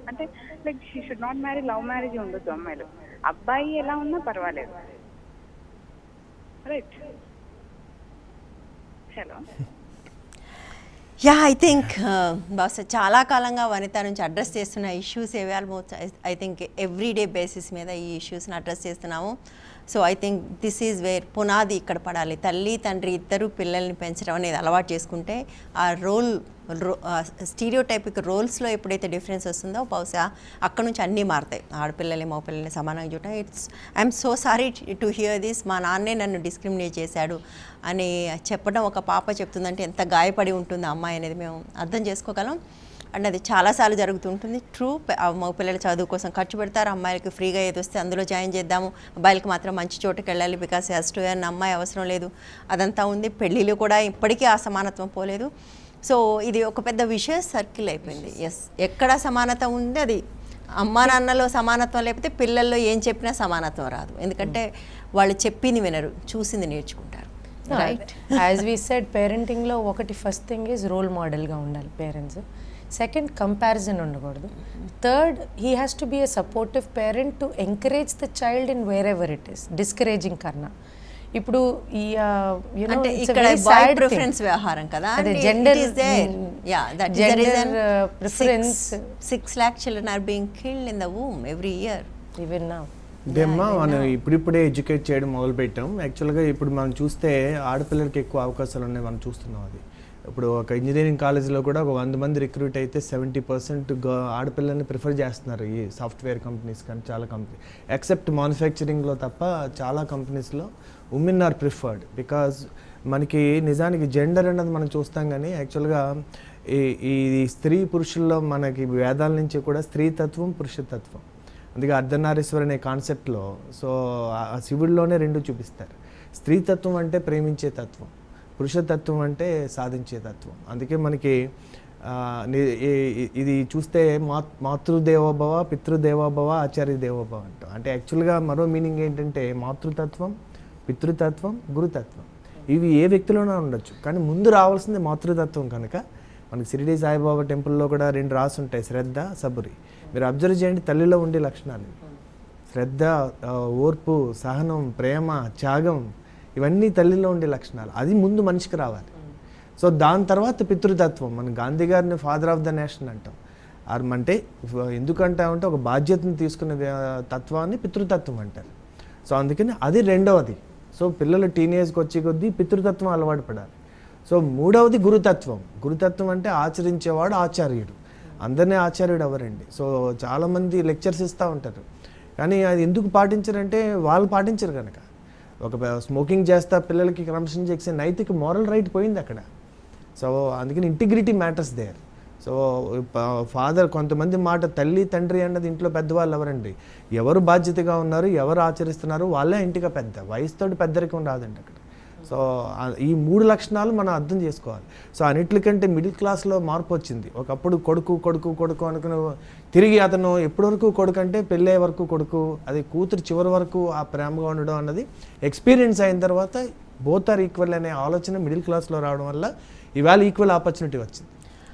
అంటే like she should not marry, love marriage ఉండొద్దు అమ్మాయిలు. అబ్బాయి ఎలా ఉన్నా పర్వాలేదు, రైట్? హలో. ఐ థింక్ బహుశా చాలా కాలంగా వనిత నుంచి అడ్రస్ చేస్తున్న ఇష్యూస్ ఏవి almost I think everyday basis మీద ఈ ఇష్యూస్ని అడ్రస్ చేస్తున్నాము. So I think this is where పునాది ఇక్కడ పడాలి. తల్లి తండ్రి ఇద్దరు పిల్లల్ని పెంచడం అనేది అలవాటు చేసుకుంటే ఆ స్టీరియోటైపిక్ రోల్స్లో ఎప్పుడైతే డిఫరెన్స్ వస్తుందో బహుశా అక్కడ నుంచి అన్నీ మారుతాయి. ఆడపిల్లల్ని మగపిల్లల్ని సమానంగా చూడటం. I'm so sorry to hear this. మా నాన్నే నన్ను డిస్క్రిమినేట్ చేశాడు అని చెప్పడం ఒక పాప చెప్తుందంటే ఎంత గాయపడి ఉంటుంది అమ్మాయి అనేది మేము అర్థం చేసుకోగలం. అండ్ అది చాలాసార్లు జరుగుతుంటుంది. ట్రూ, మగపిల్లల చదువు కోసం ఖర్చు పెడతారు, అమ్మాయిలకి ఫ్రీగా ఏది వస్తే అందులో జాయిన్ చేద్దాము, అబ్బాయిలకి మాత్రం మంచి చోటుకి వెళ్ళాలి బికాస్ హ్యాస్ టు ఎర్న్, అమ్మాయి అవసరం లేదు, అదంతా ఉంది. పెళ్ళిళ్ళు కూడా ఇప్పటికీ ఆ సమానత్వం పోలేదు. సో ఇది ఒక పెద్ద విషయ సర్కిల్ అయిపోయింది. ఎస్, ఎక్కడ సమానత ఉంది అది అమ్మా నాన్నలో సమానత్వం లేకపోతే పిల్లల్లో ఏం చెప్పినా సమానత్వం రాదు. ఎందుకంటే వాళ్ళు చెప్పింది వినరు, చూసింది నేర్చుకుంటారు. రైట్, యాజ్ వీ సెడ్ పేరెంటింగ్లో ఒకటి ఫస్ట్ థింగ్ ఈజ్ రోల్ మోడల్గా ఉండాలి పేరెంట్స్. సెకండ్, కంపారిజన్ ఉండకూడదు. Third, he has to be a supportive parent to encourage the child in wherever it is, discouraging కన్నా. ఇప్పుడు ఈ అంటే ఇక్కడ బాయ్ ప్రిఫరెన్స్ వ్యవహారం కదా, gender preference. 6 lakh children are being killed in the womb every year even now. ఇదేమ్మా మనం ఇప్పుడిప్పుడే educate చేయడం మొదలుపెట్టాం. యాక్చువల్గా ఇప్పుడు మనం చూస్తే ఆడపిల్లలకి ఎక్కువ అవకాశాలు ఉన్నాయి, మనం చూస్తున్నాం. అది ఇప్పుడు ఒక ఇంజనీరింగ్ కాలేజీలో కూడా ఒక 100 మంది రిక్రూట్ అయితే 70% ఆడపిల్లల్ని ప్రిఫర్ చేస్తున్నారు ఈ సాఫ్ట్వేర్ కంపెనీస్ కానీ చాలా కంపెనీ, ఎక్సెప్ట్ మ్యానుఫ్యాక్చరింగ్లో తప్ప చాలా కంపెనీస్లో ఉమెన్ ఆర్ ప్రిఫర్డ్. బికాజ్ మనకి నిజానికి జెండర్ అన్నది మనం చూస్తాం కానీ యాక్చువల్గా ఈ స్త్రీ పురుషుల్లో మనకి వేదాల నుంచి కూడా స్త్రీతత్వం పురుషతత్వం, అందుకే అర్ధనారీశ్వర్ అనే కాన్సెప్ట్లో సో ఆ శివుడిలోనే రెండు చూపిస్తారు. స్త్రీతత్వం అంటే ప్రేమించే తత్వం, పురుషతత్వం అంటే సాధించే తత్వం. అందుకే మనకి ఇది చూస్తే మాతృదేవోభవ, పితృదేవోభవ, ఆచార్య దేవోభవ అంటాం. అంటే యాక్చువల్గా మరో మీనింగ్ ఏంటంటే మాతృతత్వం, పితృతత్వం, గురుతత్వం ఇవి ఏ వ్యక్తిలోనే ఉండొచ్చు, కానీ ముందు రావాల్సింది మాతృతత్వం. కనుక మనకి షిరిడి సాయిబాబా టెంపుల్లో కూడా 2 రాసి ఉంటాయి, శ్రద్ధ, సబురి. మీరు అబ్జర్వ్ చేయండి, తల్లిలో ఉండే లక్షణాలు శ్రద్ధ, ఓర్పు, సహనం, ప్రేమ, త్యాగం, ఇవన్నీ తల్లిలో ఉండే లక్షణాలు. అది ముందు మనిషికి రావాలి. సో దాని తర్వాత పితృతత్వం. మన గాంధీ గారిని ఫాదర్ ఆఫ్ ద నేషన్ అంటాం. అంటే ఎందుకంటామంటే ఒక బాధ్యతను తీసుకునే తత్వాన్ని పితృతత్వం అంటారు. సో అందుకని అది రెండవది. సో పిల్లలు టీనేజ్కి వచ్చే కొద్దీ పితృతత్వం అలవాటు పడాలి. సో మూడవది గురుతత్వం. గురుతత్వం అంటే ఆచరించేవాడు ఆచార్యుడు. అందరినీ ఆచార్యుడు ఎవరండి? సో చాలామంది లెక్చర్స్ ఇస్తూ ఉంటారు, కానీ అది ఎందుకు పాటించరంటే వాళ్ళు పాటించరు కనుక. ఒక స్మోకింగ్ చేస్తా పిల్లలకి క్రమశిక్షణ చేసే నైతిక మోరల్ రైట్ పోయింది అక్కడ. సో అందుకని integrity matters there. So father కొంతమంది మాట తల్లి తండ్రి అన్నది ఇంట్లో పెద్దవాళ్ళు ఎవరండి? ఎవరు బాధ్యతగా ఉన్నారు, ఎవరు ఆచరిస్తున్నారు వాళ్ళే ఇంటిగా పెద్ద. వయసుతోటి పెద్దరికం రాదండి అక్కడ. సో ఈ 3 లక్షణాలు మనం అర్థం చేసుకోవాలి. సో అన్నిటికంటే మిడిల్ క్లాస్లో మార్పు వచ్చింది. ఒకప్పుడు కొడుకు కొడుకు కొడుకు అనుకుని తిరిగి అతను ఎప్పటి వరకు కొడుకు అంటే పెళ్ళే వరకు కొడుకు, అది కూతురు చివరి వరకు ఆ ప్రేమగా ఉండడం అన్నది ఎక్స్పీరియన్స్ అయిన తర్వాత బోత్ ఆర్ ఈక్వల్ అనే ఆలోచన మిడిల్ క్లాస్లో రావడం వల్ల ఇవాళ ఈక్వల్ ఆపర్చునిటీ వచ్చింది.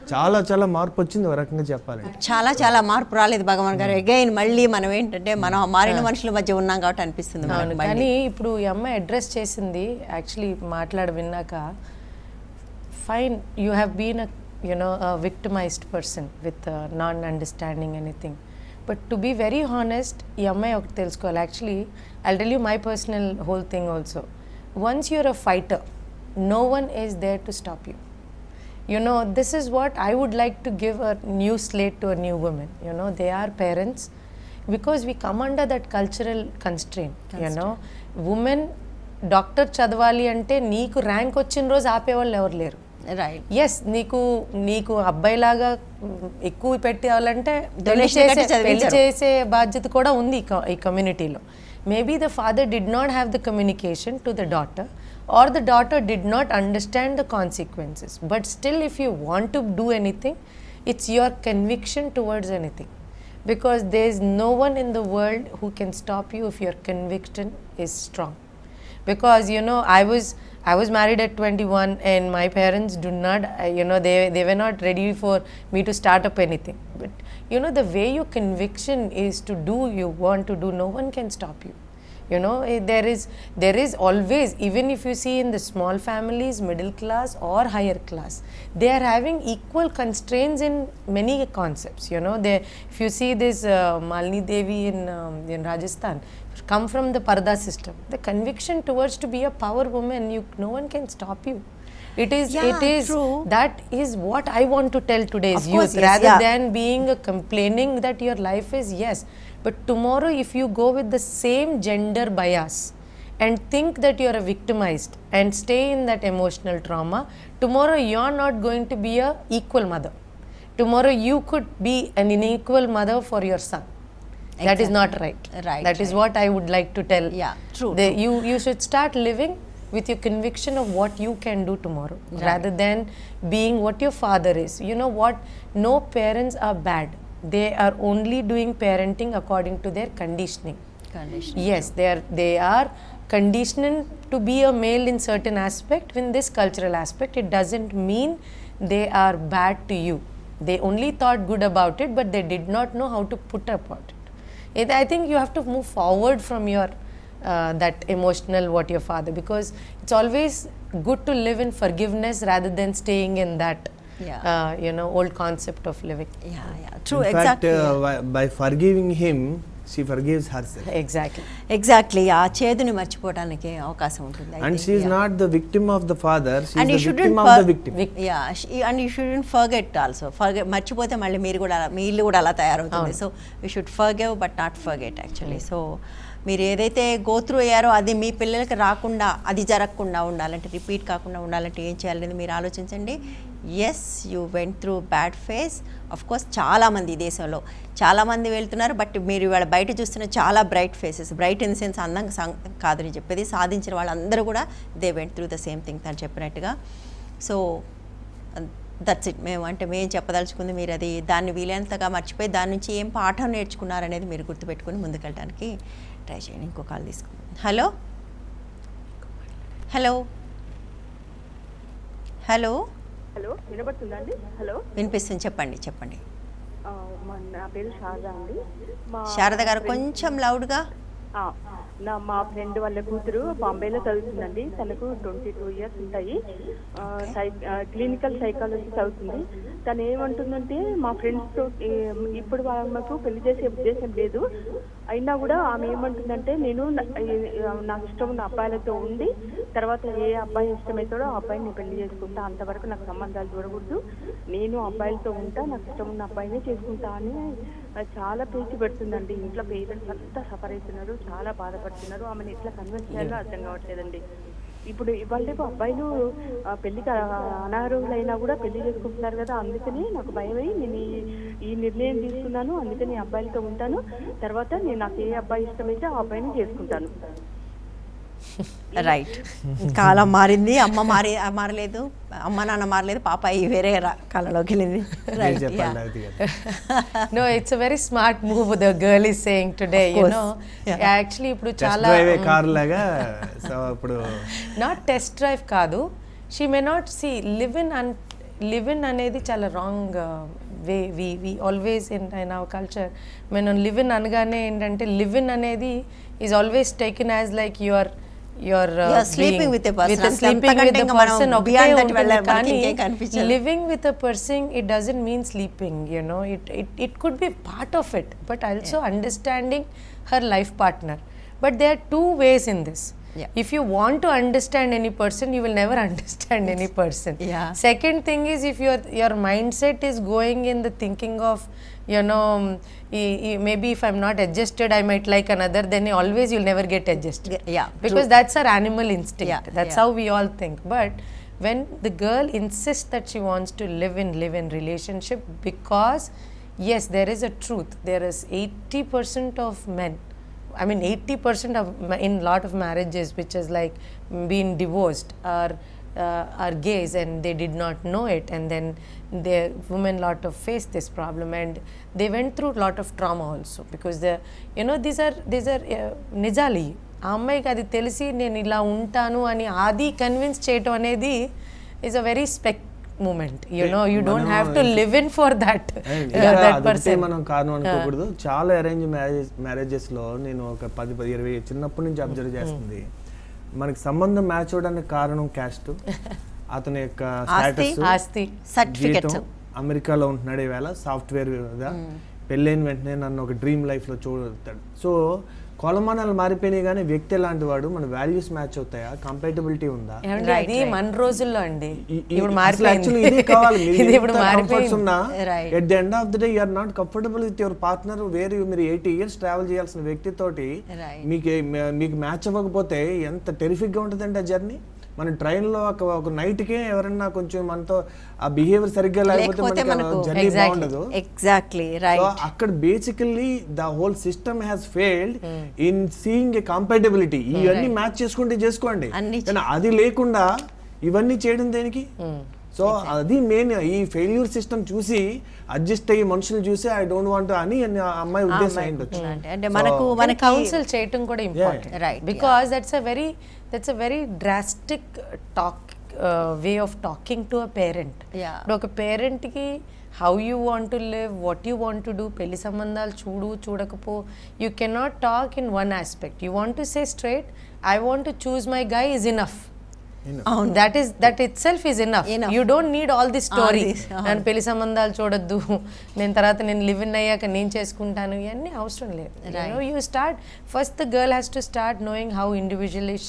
చాలా చాలా మార్పు వచ్చింది ఒక రకంగా చెప్పాలంటే. చాలా మార్పు రాలేదు భగవాన్ గారు. అగైన్ మళ్ళీ మనం ఏంటంటే మనం మారిన మనుషుల మధ్య ఉన్నాం కాబట్టి అనిపిస్తుంది. కానీ ఇప్పుడు ఈ అమ్మాయి అడ్రస్ చేసింది యాక్చువల్లీ విన్నాక fine, you have been a victimized person with non understanding anything, but to be very honest ఈ అమ్మాయి ఒకటి తెలుసుకోవాలి. Actually I'll tell you my personal whole thing also. Once you're a fighter, no one is there to stop you. This is what I would like to give a new slate to a new woman. They are parents because we come under that cultural constraint. Women doctor చదవాలి అంటే నీకు rank వచ్చిన రోజు ఆపేవాళ్ళు ఎవరు లేరు. Right, yes, నీకు అబ్బాయిలాగా ఎక్కువ పెట్టాలంటే పెళ్లి చేసే బాధ్యత కూడా ఉంది ఈ కమ్యూనిటీలో. Maybe the father did not have the communication to the daughter, or the daughter did not understand the consequences. But still, if you want to do anything, it's your conviction towards anything, because there is no one in the world who can stop you if your conviction is strong. Because I was married at 21 and my parents do not they were not ready for me to start up anything. But the way your conviction is to do, you want to do, no one can stop you. There is always, even if you see in the small families, middle class or higher class, they are having equal constraints in many concepts. If you see this Malini Devi in Rajasthan, come from the Parda system. The conviction towards to be a power woman, no one can stop you. It is true. That is what I want to tell today's youth, rather than being complaining that your life is but tomorrow if you go with the same gender bias and think that you are a victimized and stay in that emotional trauma, tomorrow you are not going to be a equal mother. Tomorrow you could be an unequal mother for your son. Exactly. That is not right. That is what I would like to tell. Yeah, true. You should start living with your conviction of what you can do tomorrow, rather than being what your father is. You know what? No parents are bad. They are only doing parenting according to their conditioning. Yes, they are conditioned to be a male in certain aspect, in this cultural aspect. It doesn't mean they are bad to you. They only thought good about it, but they did not know how to put up about it. I think you have to move forward from your that emotional what your father, because it's always good to live in forgiveness rather than staying in that old concept of living. True. In fact, by forgiving him, she forgives herself. Exactly. ఆ చేదుని మర్చిపోవడానికి అవకాశం ఉంటుంది. And she is not the victim of the father, she And is you the shouldn't victim of the victim. And you shouldn't forget also. మర్చిపోతే మళ్ళీ మీరు కూడా మీ ఇల్లు కూడా అలా తయారవుతుంది. So you should forgive but not forget actually. So మీరు ఏదైతే గోత్రూ అయ్యారో అది మీ పిల్లలకి రాకుండా, అది జరగకుండా ఉండాలంటే, రిపీట్ కాకుండా ఉండాలంటే ఏం చేయాలనేది మీరు ఆలోచించండి. Yes, you went through bad phase. Of course చాలామంది ఈ దేశంలో చాలామంది వెళ్తున్నారు, బట్ మీరు ఇవాళ బయట చూస్తున్న చాలా bright faces, bright in the sense అందంగా కాదని చెప్పేది, సాధించిన వాళ్ళందరూ కూడా they went through the same thing అని చెప్పినట్టుగా. So that's it. మేము చెప్పదలుచుకుంది, మీరు అది దాన్ని వీలైనంతగా మర్చిపోయి దాని నుంచి ఏం పాఠం నేర్చుకున్నారనేది మీరు గుర్తుపెట్టుకుని ముందుకెళ్ళడానికి ట్రై చేయండి. ఇంకో కాల్ తీసుకుందాం. హలో హలో హలో హలో, వినబడుతుందండి? హలో, వినిపిస్తుంది. చెప్పండి. నా పేరు శారద అండి. శారద గారు కొంచెం లౌడ్గా. మా ఫ్రెండ్ వాళ్ళ కూతురు బాంబేలో చదువుతుందండి. తనకు 22 years ఉంటాయి. క్లినికల్ సైకాలజీ చదువుతుంది. తను ఏమంటుందంటే, మా ఫ్రెండ్స్తో ఇప్పుడు ఆమెకు పెళ్లి చేసే ఉద్దేశం లేదు, అయినా కూడా ఆమె ఏమంటుందంటే, నేను నాకు ఇష్టం ఉన్న అబ్బాయిలతో ఉండి తర్వాత ఏ అబ్బాయి ఇష్టమవుతాడో ఆ అబ్బాయిని నేను పెళ్లి చేసుకుంటా, అంతవరకు నాకు సంబంధాలు చూడకూడదు, నేను అబ్బాయిలతో ఉంటా, నాకు ఇష్టం ఉన్న అబ్బాయినే చేసుకుంటా అని చాలా పేచి పెడుతుందండి. ఇంట్లో పేరెంట్స్ అంతా సఫర్ అవుతున్నారు, చాలా బాధపడుతున్నారు. ఆమెను ఎట్లా కన్విన్స్ చేయాలో అర్థం కావట్లేదండి. ఇప్పుడు ఇవాళ అబ్బాయిలు పెళ్లికి అనారోగ్యులైనా కూడా పెళ్లి చేసుకుంటున్నారు కదా, అందుకని నాకు భయమై నేను ఈ నిర్ణయం తీసుకున్నాను. అందుకని అబ్బాయిలతో ఉంటాను, తర్వాత నేను నాకు ఏ అబ్బాయి ఇష్టమైతే ఆ అబ్బాయిని చేసుకుంటాను. రైట్. కాలం మారింది, మారలేదు, అమ్మ నాన్న మారలేదు, పాప వేరే కాలంలోకి వెళ్ళింది. No, it's a very smart move the girl is saying today, you know. Actually ఇప్పుడు చాలా కార్ లాగా. సో ఇప్పుడు నాట్ టెస్ట్ డ్రైవ్ కాదు, she may not see live in అనేది చాలా wrong way. we always in our culture మనం live in అనగానే ఏంటంటే, live in అనేది is always taken as like you're sleeping with a person. Sleeping with a person ఒకటే ఉంటుంది, కానీ living with a person it doesn't mean sleeping, you know. It could be part of it, but also understanding her life partner. But there are two ways in this. If you want to understand any person, you will never understand any person. Second thing is, if your mindset is going in the thinking of, you know, maybe if I'm not adjusted I might like another, then always you'll never get adjusted. Because that's our animal instinct. That's how we all think. But when the girl insists that she wants to live in relationship, because yes, there is a truth, there is 80% of men, I mean 80% of in lot of marriages which is like being divorced are gays and they did not know it, and then the women lot of face this problem and they went through lot of trauma also, because you know these are నిజాలి. ఆ అమ్మాయికి అది తెలిసి నేను ఇలా ఉంటాను అని అది convince చేయటం అనేది is a very moment, you know. You don't have to live in for that person. మనం కారణం అనుకోకూడదు. చాలా అరేంజ్ మ్యారేజెస్ లో నేను ఒక 10-20 చిన్నప్పటి నుంచి అబ్జర్వ్ చేస్తుంది, మనకి సంబంధం మ్యాచ్ అవడానికి కారణం క్యాస్ట్, అతని యొక్క స్టేటస్, అమెరికాలో ఉంటున్నాడు, ఈవేళ సాఫ్ట్వేర్ పెళ్ళైన వెంటనే నన్ను ఒక డ్రీమ్ లైఫ్ లో చూడతాడు. సో కొలమానాలు మారిపోయినాయి, కానీ వ్యక్తి ఎలాంటి వాడు, మన వాల్యూస్ మ్యాచ్ అవుతాయా, కంపాటబిలిటీ ఉందా, అది మన రోజుల్లో అండి. At the end of the day you are not comfortable with your partner. వేరే మీరు 80 years ట్రావెల్ చేయాల్సిన వ్యక్తితోటి మీకు మ్యాచ్ అవ్వకపోతే ఎంత టెరిఫిక్ గా ఉంటుందండి ఆ జర్నీ. మన ట్రైన్లో ఒక నైట్కే ఎవరన్నా కొంచెం మనతో ఆ బిహేవియర్ సరిగ్గా లేకపోతే మనకు జర్నీ బాగుండదు. Exactly right. అక్కడ basically the whole system has failed in seeing a compatibility. ఇవన్నీ మ్యాచ్ చేసుకోండి, కానీ అది లేకుండా ఇవన్నీ చేయడం దేనికి? సో అది మెయిన్. ఈ ఫెయిల్యూర్ సిస్టమ్ చూసి అడ్జస్ట్ అయ్యి మనుషులు చూసి ఐ డోంట్ వాంట్ అని అమ్మాయి ఉద్దేశం అయ్యిండొచ్చు. అంటే మనకు మన కౌన్సిల్ చేయటం కూడా important, right? Because that's a very drastic way of talking to a parent. ఇప్పుడు ఒక పేరెంట్కి how you want to live, what you want to do, పెళ్లి సంబంధాలు చూడకపో, you cannot talk in one aspect. You want to say straight, I want to choose my guy is enough. that itself is enough. You don't need all this story. నేను పెళ్లి సంబంధాలు చూడొద్దు, నేను తర్వాత నేను లివ్ ఇన్ అయ్యాక నేను చేసుకుంటాను, ఇవన్నీ అవసరం లేదు. You start first, the girl has to start knowing how individual is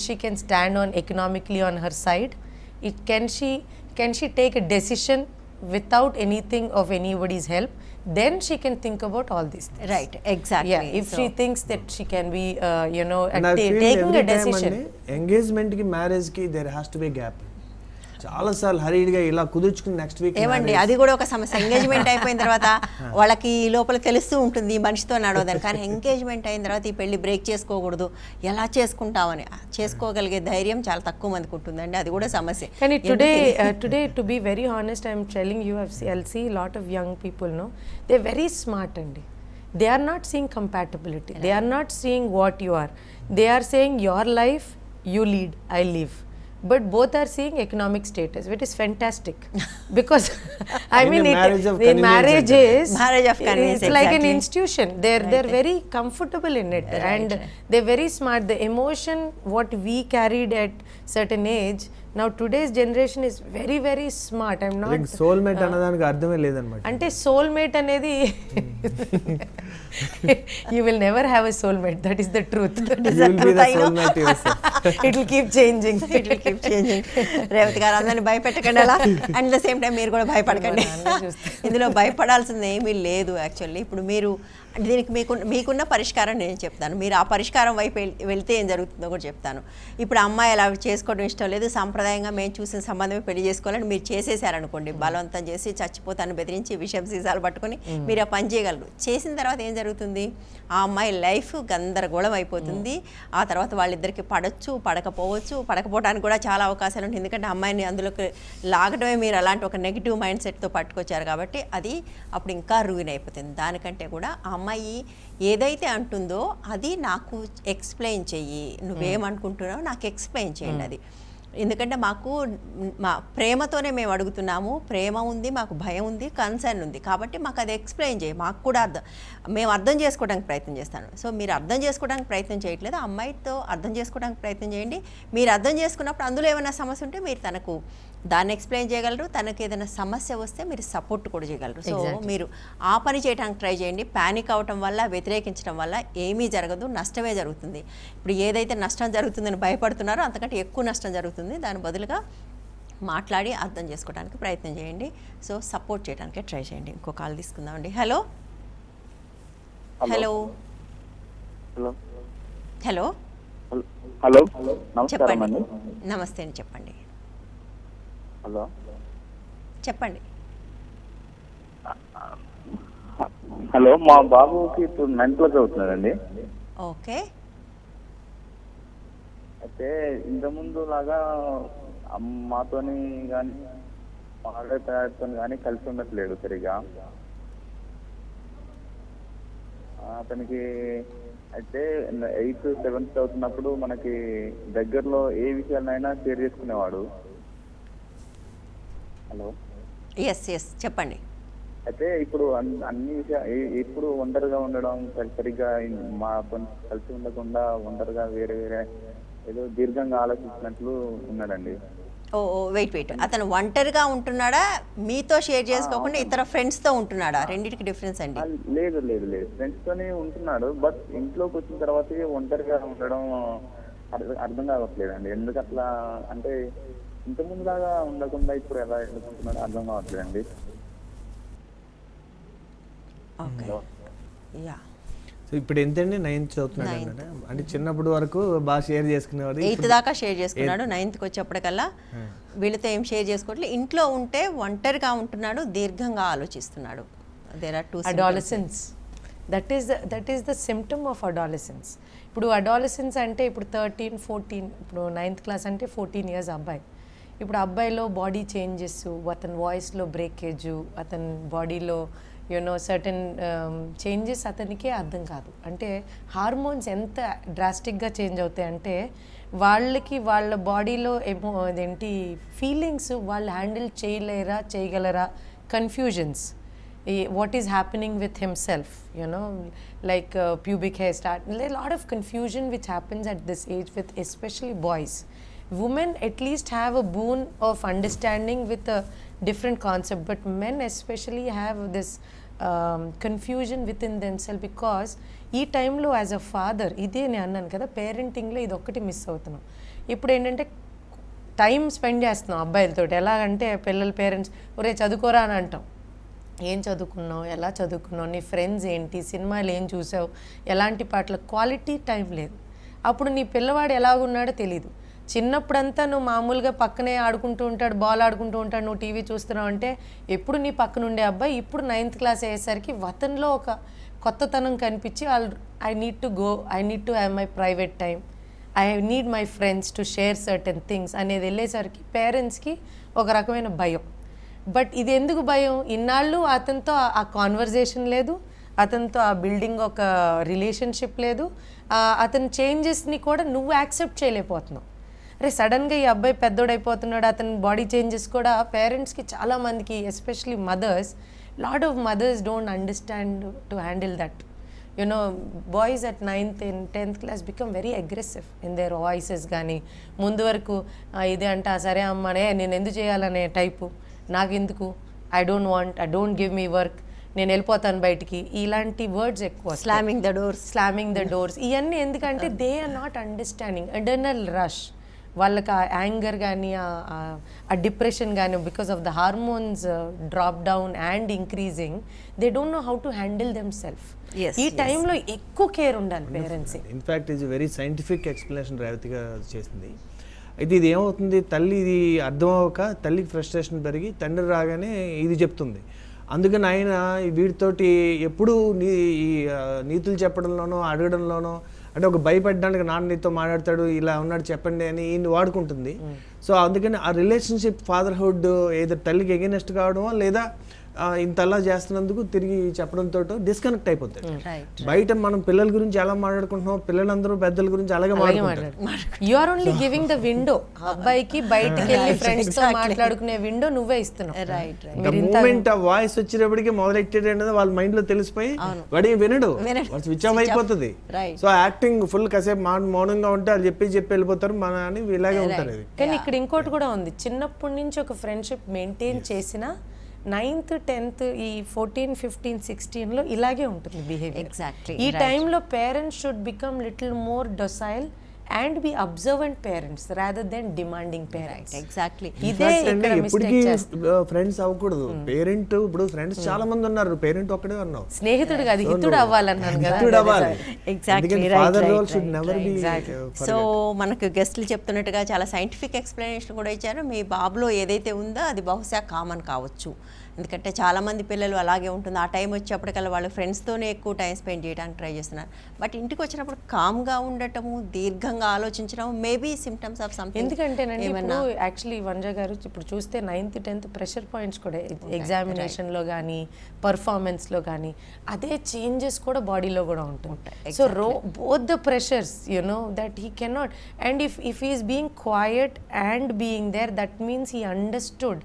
she can stand on economically on her side. Can she take a decision without anything of anybody's help? Then she can think about all these things. Right, exactly. Yeah, if she thinks that she can be taking a decision. Engagement ki marriage ki there has to be a gap. చాలా సార్లు హరీడ్గా ఇలా కుదుర్చుకుని next week ఏమండి అది కూడా ఒక సమస్య. Engagement అయిపోయిన తర్వాత వాళ్ళకి ఈ లోపల తెలుస్తూ ఉంటుంది ఈ మనిషితో నడవదని, కానీ ఎంగేజ్మెంట్ అయిన తర్వాత ఈ పెళ్లి బ్రేక్ చేసుకోకూడదు, ఎలా చేసుకుంటామని చేసుకోగలిగే ధైర్యం చాలా తక్కువ మందికి ఉంటుందండి. అది కూడా సమస్య. కానీ today to be very honest, I'm telling you, I'll see lot of young people no they very smart అండి. They are not seeing compatibility, they are not seeing what you are, they are saying your life you lead, I live. But both are seeing economic status, which is fantastic. Because I mean, marriage of convenience. It's like an institution. They're very comfortable in it, and they're very smart. The emotion what we carried at certain age, now today's generation is very very smart. I'm not like soulmate anadaaniki ardhame ledanamata. Ante soulmate anedi you will never have a soulmate. That is the truth. You will be the soulmate yourself. It will keep changing. Revathi గారు అందరిని భయపెట్టకండి అలా, and the same time మీరు కూడా భయపడకండి. ఇందులో భయపడాల్సింది ఏమీ లేదు actually. ఇప్పుడు మీరు దీనికి మీకున్న పరిష్కారం నేను చెప్తాను, మీరు ఆ పరిష్కారం వైపు వెళ్తే ఏం జరుగుతుందో కూడా చెప్తాను. ఇప్పుడు అమ్మాయి అలా చేసుకోవడం ఇష్టం లేదు, సాంప్రదాయంగా మేము చూసిన సంబంధమే పెళ్లి చేసుకోవాలని మీరు చేసేసారనుకోండి, బలవంతం చేసి చచ్చిపోతాను బెదిరించి విషయం సీసాలు పట్టుకొని మీరు ఆ పని చేయగలరు. చేసిన తర్వాత ఏం జరుగుతుంది, ఆ అమ్మాయి లైఫ్ గందరగోళం అయిపోతుంది. ఆ తర్వాత వాళ్ళిద్దరికి పడవచ్చు, పడకపోవచ్చు, పడకపోవడానికి కూడా చాలా అవకాశాలు ఉంటాయి. ఎందుకంటే అమ్మాయిని అందులోకి లాగడమే మీరు అలాంటి ఒక నెగిటివ్ మైండ్ సెట్తో పట్టుకొచ్చారు కాబట్టి అది అప్పుడు ఇంకా రూయిన్ అయిపోతుంది. దానికంటే కూడా ఆ అమ్మాయి ఏదైతే అంటుందో అది నాకు ఎక్స్ప్లెయిన్ చెయ్యి, నువ్వేమనుకుంటున్నావు నాకు ఎక్స్ప్లెయిన్ చేయండి. అది ఎందుకంటే మాకు మా ప్రేమతోనే మేము అడుగుతున్నాము, ప్రేమ ఉంది, మాకు భయం ఉంది, కన్సర్న్ ఉంది, కాబట్టి మాకు అది ఎక్స్ప్లెయిన్ చేయి, మాకు కూడా మేము అర్థం చేసుకోవడానికి ప్రయత్నం చేస్తాను. సో మీరు అర్థం చేసుకోవడానికి ప్రయత్నం చేయట్లేదు, అమ్మాయితో అర్థం చేసుకోవడానికి ప్రయత్నం చేయండి. మీరు అర్థం చేసుకున్నప్పుడు అందులో ఏమైనా సమస్య ఉంటే మీరు తనకు దాన్ని ఎక్స్ప్లెయిన్ చేయగలరు, తనకి ఏదైనా సమస్య వస్తే మీరు సపోర్ట్ కూడా చేయగలరు. సో మీరు ఆ పని చేయడానికి ట్రై చేయండి. ప్యానిక్ అవటం వల్ల, వ్యతిరేకించడం వల్ల ఏమీ జరగదు, నష్టమే జరుగుతుంది. ఇప్పుడు ఏదైతే నష్టం జరుగుతుందని భయపడుతున్నారో అంతకంటే ఎక్కువ నష్టం జరుగుతుంది. దాని బదులుగా మాట్లాడి అర్థం చేసుకోవడానికి ప్రయత్నం చేయండి. సో సపోర్ట్ చేయడానికి ట్రై చేయండి. ఇంకో కాల్ తీసుకుందామండి. హలో హలో హలో హలో చెప్పండి. నమస్తే అండి, చెప్పండి. హలో చెప్పండి. హలో, మా బాబుకి ఇప్పుడు 9th క్లాస్ అవుతున్నాడండి. ఓకే. అయితే ఇంతకుముందు లాగా మాతోని కానీ మాడే తయారుతో కానీ కలిసి ఉండట్లేడు సరిగా. అతనికి అయితే 8th 7th అవుతున్నప్పుడు మనకి దగ్గరలో ఏ విషయాలైనా షేర్ చేసుకునేవాడు. హలో, ఎస్ చెప్పండి. అయితే ఇప్పుడు అన్ని విషయాలు ఎప్పుడు ఒంటరిగా ఉండడం, సరిగ్గా మాతో కలిసి ఉండకుండా ఒంటరిగా వేరే వేరే ఏదో దీర్ఘంగా ఆలోచించినట్లు ఉన్నాడండి. ఓ వెయిట్, అతను ఒంటరిగా ఉంటున్నాడా, మీతో షేర్ చేసుకోకుండా ఇతర ఫ్రెండ్స్తో ఉంటున్నాడా? రెండింటికి డిఫరెన్స్ అండి. లేదు ఫ్రెండ్స్ తోనే ఉంటున్నాడు, బట్ ఇంట్లోకి వచ్చిన తర్వాత ఒంటరిగా ఉండడం అర్థం కావట్లేదండి. ఎందుకు అట్లా అంటే ఇంతకుముందు లాగా ఉండకుండా ఇప్పుడు ఎలా ఎందుకుంటున్నాడో అర్థం కావట్లేదండి. Okay, yeah. సో ఇప్పుడు ఎంతండి 9th చదువుతున్నాడు అన్నమాట. అంటే చిన్నప్పటి వరకు బాగా షేర్ చేసుకునేవాడు. 8th దాకా షేర్ చేసుకున్నాడు. 9th వచ్చేప్పటికల్లా వీళ్ళతో ఏం షేర్ చేసుకోవట్లేదు. ఇంట్లో ఉంటే ఒంటరిగా ఉంటున్నాడు, దీర్ఘంగా ఆలోచిస్తున్నాడు. There are 2 adolescence. That is the symptom of adolescence. ఇప్పుడు అడాలసెన్స్ అంటే ఇప్పుడు 13, 14, ఇప్పుడు 9th క్లాస్ అంటే 14 years అబ్బాయి. ఇప్పుడు అబ్బాయిలో బాడీ చేంజెస్, అతని వాయిస్లో బ్రేకేజ్, అతని బాడీలో సర్టన్ చేంజెస్ అతనికే అర్థం కాదు. అంటే హార్మోన్స్ ఎంత డ్రాస్టిక్గా చేంజ్ అవుతాయి అంటే వాళ్ళకి వాళ్ళ బాడీలో అదేంటి ఫీలింగ్స్ వాళ్ళు హ్యాండిల్ చేయగలరా, confusions, what is happening with himself, like pubic hair start. There are a lot of confusion which happens at this age with especially boys. Women at least have a boon of understanding with a different concept, but men especially have this confusion within themselves because ఈ టైంలో as a father ఇదే నేను అన్నాను కదా, పేరెంటింగ్లో ఇది ఒక్కటి miss అవుతున్నాం. ఇప్పుడు ఏంటంటే టైం స్పెండ్ చేస్తున్నాం అబ్బాయిలతో. ఎలాగంటే పిల్లల పేరెంట్స్ ఒరే చదువుకోరా అని అంటాం. ఏం చదువుకున్నావు, ఎలా చదువుకున్నావు, నీ ఫ్రెండ్స్ ఏంటి, సినిమాలు ఏం చూసావు, ఎలాంటి పాటలు, క్వాలిటీ టైం లేదు. అప్పుడు నీ పిల్లవాడు ఎలాగున్నాడో తెలీదు. చిన్నప్పుడంతా నువ్వు మామూలుగా పక్కనే ఆడుకుంటూ ఉంటాడు, బాల్ ఆడుకుంటూ ఉంటాడు, నువ్వు టీవీ చూస్తున్నావు అంటే ఎప్పుడు నీ పక్కన ఉండే అబ్బాయి ఇప్పుడు 9th క్లాస్ అయ్యేసరికి వతన్లో ఒక కొత్తతనం కనిపించి I need to go, I need to have my private time, I need my friends to share certain things అనేది వెళ్ళేసరికి పేరెంట్స్కి ఒక రకమైన భయం. బట్ ఇది ఎందుకు భయం? ఇన్నాళ్ళు అతనితో ఆ కాన్వర్జేషన్ లేదు, అతనితో ఆ బిల్డింగ్ ఒక రిలేషన్షిప్ లేదు, అతని చేంజెస్ని కూడా నువ్వు యాక్సెప్ట్ చేయలేకపోతున్నావు. అరే సడన్గా ఈ అబ్బాయి పెద్దోడైపోతున్నాడు, అతని బాడీ చేంజెస్ కూడా పేరెంట్స్కి చాలామందికి especially mothers, lot of mothers don't understand to handle that. Boys at 9th and 10th class become very aggressive in their voices. కానీ ముందు వరకు ఇదే అంటే సరే అమ్మనే నేను ఎందుకు చేయాలనే టైపు, నాకెందుకు, I don't want, I don't give me work, నేను వెళ్ళిపోతాను బయటికి, ఇలాంటి వర్డ్స్ ఎక్కువ. స్లామింగ్ ద డోర్స్ ఇవన్నీ ఎందుకంటే they are not understanding adrenal rush. వాళ్ళకి ఆ యాంగర్ కానీ ఆ డిప్రెషన్ కానీ because of the hormones drop down and increasing, they don't know how to handle them self. ఈ టైంలో ఎక్కువ కేర్ ఉండాలి పేరెంట్స్. ఇన్ఫ్యాక్ట్ ఇది వెరీ సైంటిఫిక్ ఎక్స్ప్లెనేషన్ రేవతిగా చేసింది. అయితే ఇది ఏమవుతుంది, తల్లి ఇది అర్థం అవ్వక తల్లికి ఫ్రస్ట్రేషన్ పెరిగి తండ్రి రాగానే ఇది చెప్తుంది. అందుకని ఆయన వీటితోటి ఎప్పుడూ నీతులు చెప్పడంలోనో అడగడంలోనో, అంటే ఒక భయపడడానికి నాన్న నీతో మాట్లాడతాడు, ఇలా ఉన్నాడు చెప్పండి అని ఈయన వాడుకుంటుంది. సో అందుకని ఆ రిలేషన్షిప్ ఫాదర్హుడ్ ఏదో తల్లికి ఎగెనెస్ట్ కావడమో లేదా ఇంతలా చేస్తున్నందుకు తిరిగి చెప్పడంతో డిస్కనెక్ట్ అయిపోతాడు. బయట మనం పిల్లల గురించి ఎలా మాట్లాడుకుంటున్నాం, పిల్లలందరూ పెద్దల గురించి అలాగే మాట్లాడుకుంటారు. You are only giving the window. అబ్బాయికి బయటికి వెళ్ళి ఫ్రెండ్స్ తో మాట్లాడుకునే విండో నువ్వే ఇస్తున్నావు. ద మూమెంట్ ఆ వాయిస్ వచ్చేటప్పటికి మొదలెట్టేది అనేది వాళ్ళ మైండ్ లో తెలిసిపోయి వాడి వినడు, స్విచ్ ఆఫ్ అయిపోతుంది. సో యాక్టింగ్ ఫుల్ కాసేపు మౌనంగా ఉంటే అది చెప్పి వెళ్ళిపోతారు మన అని ఇలాగే ఉంటారు. కానీ ఇక్కడ ఇంకోటి కూడా ఉంది, చిన్నప్పటి నుంచి ఒక ఫ్రెండ్షిప్ మెయింటైన్ చేసిన 9th, 10th, ఈ 14, 15, 16లో ఇలాగే ఉంటుంది బిహేవియర్. ఈ టైంలో parents should become little more docile and be observant parents rather than demanding parents. Exactly ఇదే ఎప్పటికీ ఫ్రెండ్స్ అవ్వకూడదు. పేరెంట్ ఇప్పుడు ఫ్రెండ్స్ చాలా మంది ఉన్నారు, పేరెంట్ ఒక్కడే ఉన్నావు. స్నేహితుడు కాదు, హితుడు అవ్వాలన్నాను కదా. సో మనకు గెస్ట్లు చెప్తున్నట్టుగా చాలా సైంటిఫిక్ ఎక్స్ప్లెనేషన్ కూడా ఇచ్చారు. మీ బాబులో ఏదైతే ఉందో అది బహుశా కామన్ కావచ్చు, ఎందుకంటే చాలామంది పిల్లలు అలాగే ఉంటుంది. ఆ టైం వచ్చేప్పటికల్లా వాళ్ళ ఫ్రెండ్స్తోనే ఎక్కువ టైం స్పెండ్ చేయడానికి ట్రై చేస్తున్నారు. బట్ ఇంటికి వచ్చినప్పుడు కామ్గా ఉండటము, దీర్ఘంగా ఆలోచించడం మేబీ సిమ్టమ్స్ ఆఫ్ సంథింగ్. ఎందుకంటేనండి ఇప్పుడు యాక్చువల్లీ వంజ గారు ఇప్పుడు చూస్తే 9th, 10th ప్రెషర్ పాయింట్స్ కూడా ఎగ్జామినేషన్లో కానీ పర్ఫార్మెన్స్లో కానీ అదే చేంజెస్ కూడా బాడీలో కూడా ఉంటుంది. So both the pressures that he cannot, and if he is being quiet and being there, that means he understood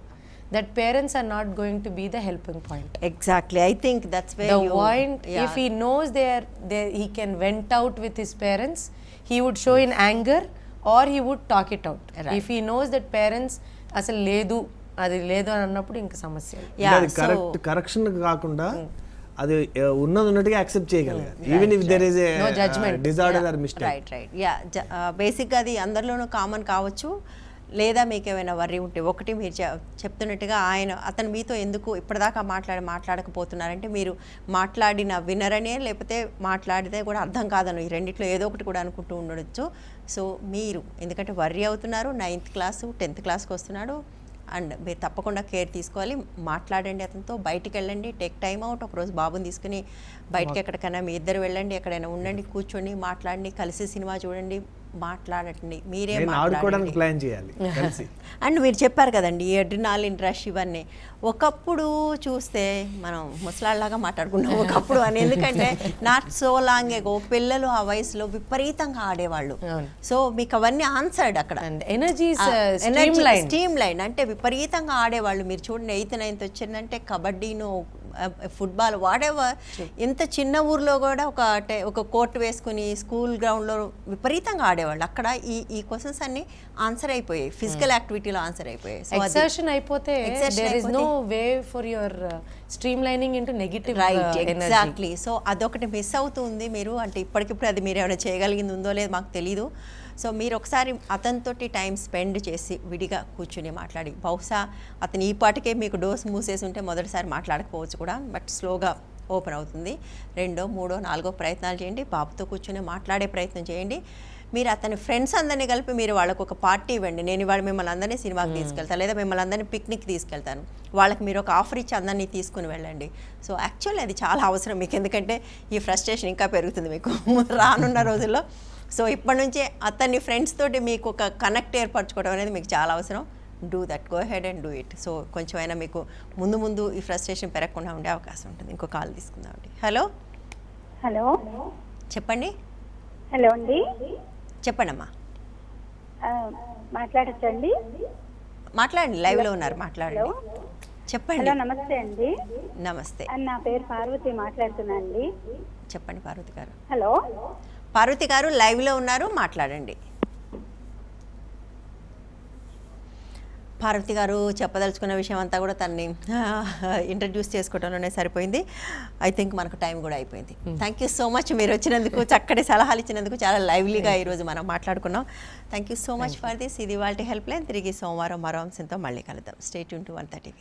that parents are not going to be the helping point. Exactly, I think that's where the point, if he knows he can vent out with his parents, he would show in anger or he would talk it out. If he knows that parents asal ledu adi ledu అని అన్నప్పుడు ఇంకా సమస్య. Correct correction కాకుండా అది ఉన్నది ఉన్నట్టుగా accept చేయగలగాలి, even if there is a disorder or mistake. Right. బేసిక్గా అది అందరిలోనూ కామన్ కావచ్చు, లేదా మీకు ఏమైనా వర్రీ ఉంటే, ఒకటి మీరు చెప్తున్నట్టుగా అతను మీతో ఎందుకు ఇప్పటిదాకా మాట్లాడకపోతున్నారంటే మీరు మాట్లాడిన వినరనే, లేకపోతే మాట్లాడితే కూడా అర్థం కాదను, ఈ రెండిట్లో ఏదో ఒకటి కూడా అనుకుంటూ ఉండొచ్చు. సో మీరు ఎందుకంటే వర్రీ అవుతున్నారు, 9th క్లాసు 10th క్లాస్కి వస్తున్నాడు, అండ్ మీరు తప్పకుండా కేర్ తీసుకోవాలి. మాట్లాడండి అతనితో, బయటికి వెళ్ళండి, టేక్ టైం అవుట్. ఒకరోజు బాబుని తీసుకుని బయటకి ఎక్కడికైనా మీ ఇద్దరు వెళ్ళండి, ఎక్కడైనా ఉండండి, కూర్చోండి, మాట్లాడండి, కలిసి సినిమా చూడండి, మాట్లాడండి, మీరే ఆడుకోవడానికి ప్లాన్ చేయాలి. అండ్ మీరు చెప్పారు కదండి ఈ అడ్రినాలిన్ రష్ ఇవన్నీ, ఒకప్పుడు చూస్తే మనం ముసలాళ్ళలాగా మాట్లాడుకున్నాం ఒకప్పుడు అని, ఎందుకంటే నాట్ సో లాంగ్ ఎగో పిల్లలు ఆ వయసులో విపరీతంగా ఆడేవాళ్ళు. సో మీకు అవన్నీ ఆన్సర్డ్ అక్కడ, ఎనర్జీ స్టీమ్ లైన్ అంటే విపరీతంగా ఆడేవాళ్ళు. మీరు చూడండి 8th 9th వచ్చిందంటే కబడ్డీను, ఫుట్బాల్, వాడెవర్. ఇంత చిన్న ఊర్లో కూడా ఒక కోర్టు వేసుకుని స్కూల్ గ్రౌండ్లో విపరీతంగా ఆడేవాళ్ళు. అక్కడ ఈ క్వశ్చన్స్ అన్ని ఆన్సర్ అయిపోయాయి, ఫిజికల్ యాక్టివిటీలో ఆన్సర్ అయిపోయాయి. ఎక్సర్షన్ అయిపోతే there is no way for your streamlining into negative. Right, exactly. So అదొకటి మిస్ అవుతుంది మీరు, అంటే ఇప్పటికిప్పుడు అది మీరు ఏమైనా చేయగలిగింది ఉందో లేదో మాకు తెలీదు. సో మీరు ఒకసారి అతనితోటి టైం స్పెండ్ చేసి విడిగా కూర్చుని మాట్లాడి, బహుశా అతను ఈ పాటికే మీకు డోస్ మూసేసి ఉంటే మొదటిసారి మాట్లాడకపోవచ్చు కూడా, బట్ స్లోగా ఓపెన్ అవుతుంది. 2వ 3వ 4వ ప్రయత్నాలు చేయండి, బాబుతో కూర్చొని మాట్లాడే ప్రయత్నం చేయండి. మీరు అతని ఫ్రెండ్స్ అందరినీ కలిపి మీరు వాళ్ళకు ఒక పార్టీ ఇవ్వండి. నేను ఇవాళ మిమ్మల్ని అందరినీ సినిమాకి తీసుకెళ్తాను, లేదా మిమ్మల్ని అందరినీ పిక్నిక్ తీసుకెళ్తాను, వాళ్ళకి మీరు ఒక ఆఫర్ ఇచ్చి అందరినీ తీసుకుని వెళ్ళండి. సో యాక్చువల్లీ అది చాలా అవసరం మీకు, ఎందుకంటే ఈ ఫ్రస్ట్రేషన్ ఇంకా పెరుగుతుంది మీకు రానున్న రోజుల్లో. సో ఇప్పటి నుంచే అతన్ని ఫ్రెండ్స్ తోటి మీకు ఒక కనెక్ట్ ఏర్పరచుకోవడం అనేది మీకు చాలా అవసరం. Do that, go head and do it. So కొంచెం అయినా మీకు ముందు ఈ ఫ్రస్ట్రేషన్ పెరగకుండా ఉండే అవకాశం ఉంటుంది. ఇంకో కాల్ తీసుకుందామండి. హలో హలో చెప్పండి. హలో అండి, చెప్పండి అమ్మా. మాట్లాడచ్చండి? మాట్లాడండి, లైవ్లో ఉన్నారు, మాట్లాడండి, చెప్పండి. హలో, నమస్తే అండి. నమస్తే, నా పేరు పార్వతి, మాట్లాడుతున్నా అండి. చెప్పండి పార్వతి గారు. హలో పార్వతి గారు, లైవ్లో ఉన్నారు, మాట్లాడండి. పార్వతి గారు చెప్పదలుచుకున్న విషయం అంతా కూడా తనని ఇంట్రడ్యూస్ చేసుకోవడంలోనే సరిపోయింది. ఐ థింక్ మనకు టైం కూడా అయిపోయింది. థ్యాంక్ యూ సో మచ్ మీరు వచ్చినందుకు, చక్కటి సలహాలు ఇచ్చినందుకు. చాలా లైవ్లీగా ఈరోజు మనం మాట్లాడుకున్నాం. Thank you so much for this. ఇది వాళ్ళ హెల్ప్ లైన్. తిరిగి సోమవారం మరో అంశంతో మళ్ళీ కలుద్దాం. Stay tune to 130.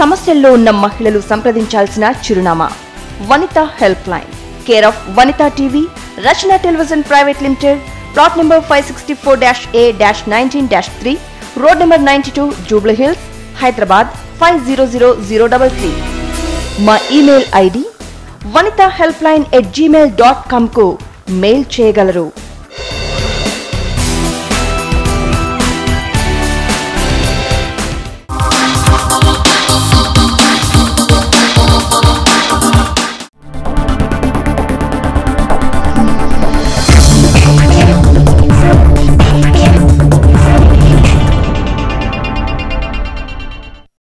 సమస్యల్లో ఉన్న మహిళలు సంప్రదించాల్సిన చిరునామా Vanitha help line, care of Vanitha TV, Rachana television private limited, plot number 564-A-19-3, road number 92, Jubilee Hills, Hyderabad 500033. మా ఇమెయిల్ ఐడి vanitahelpline@gmail.com కు మెయిల్ చేయగలరు.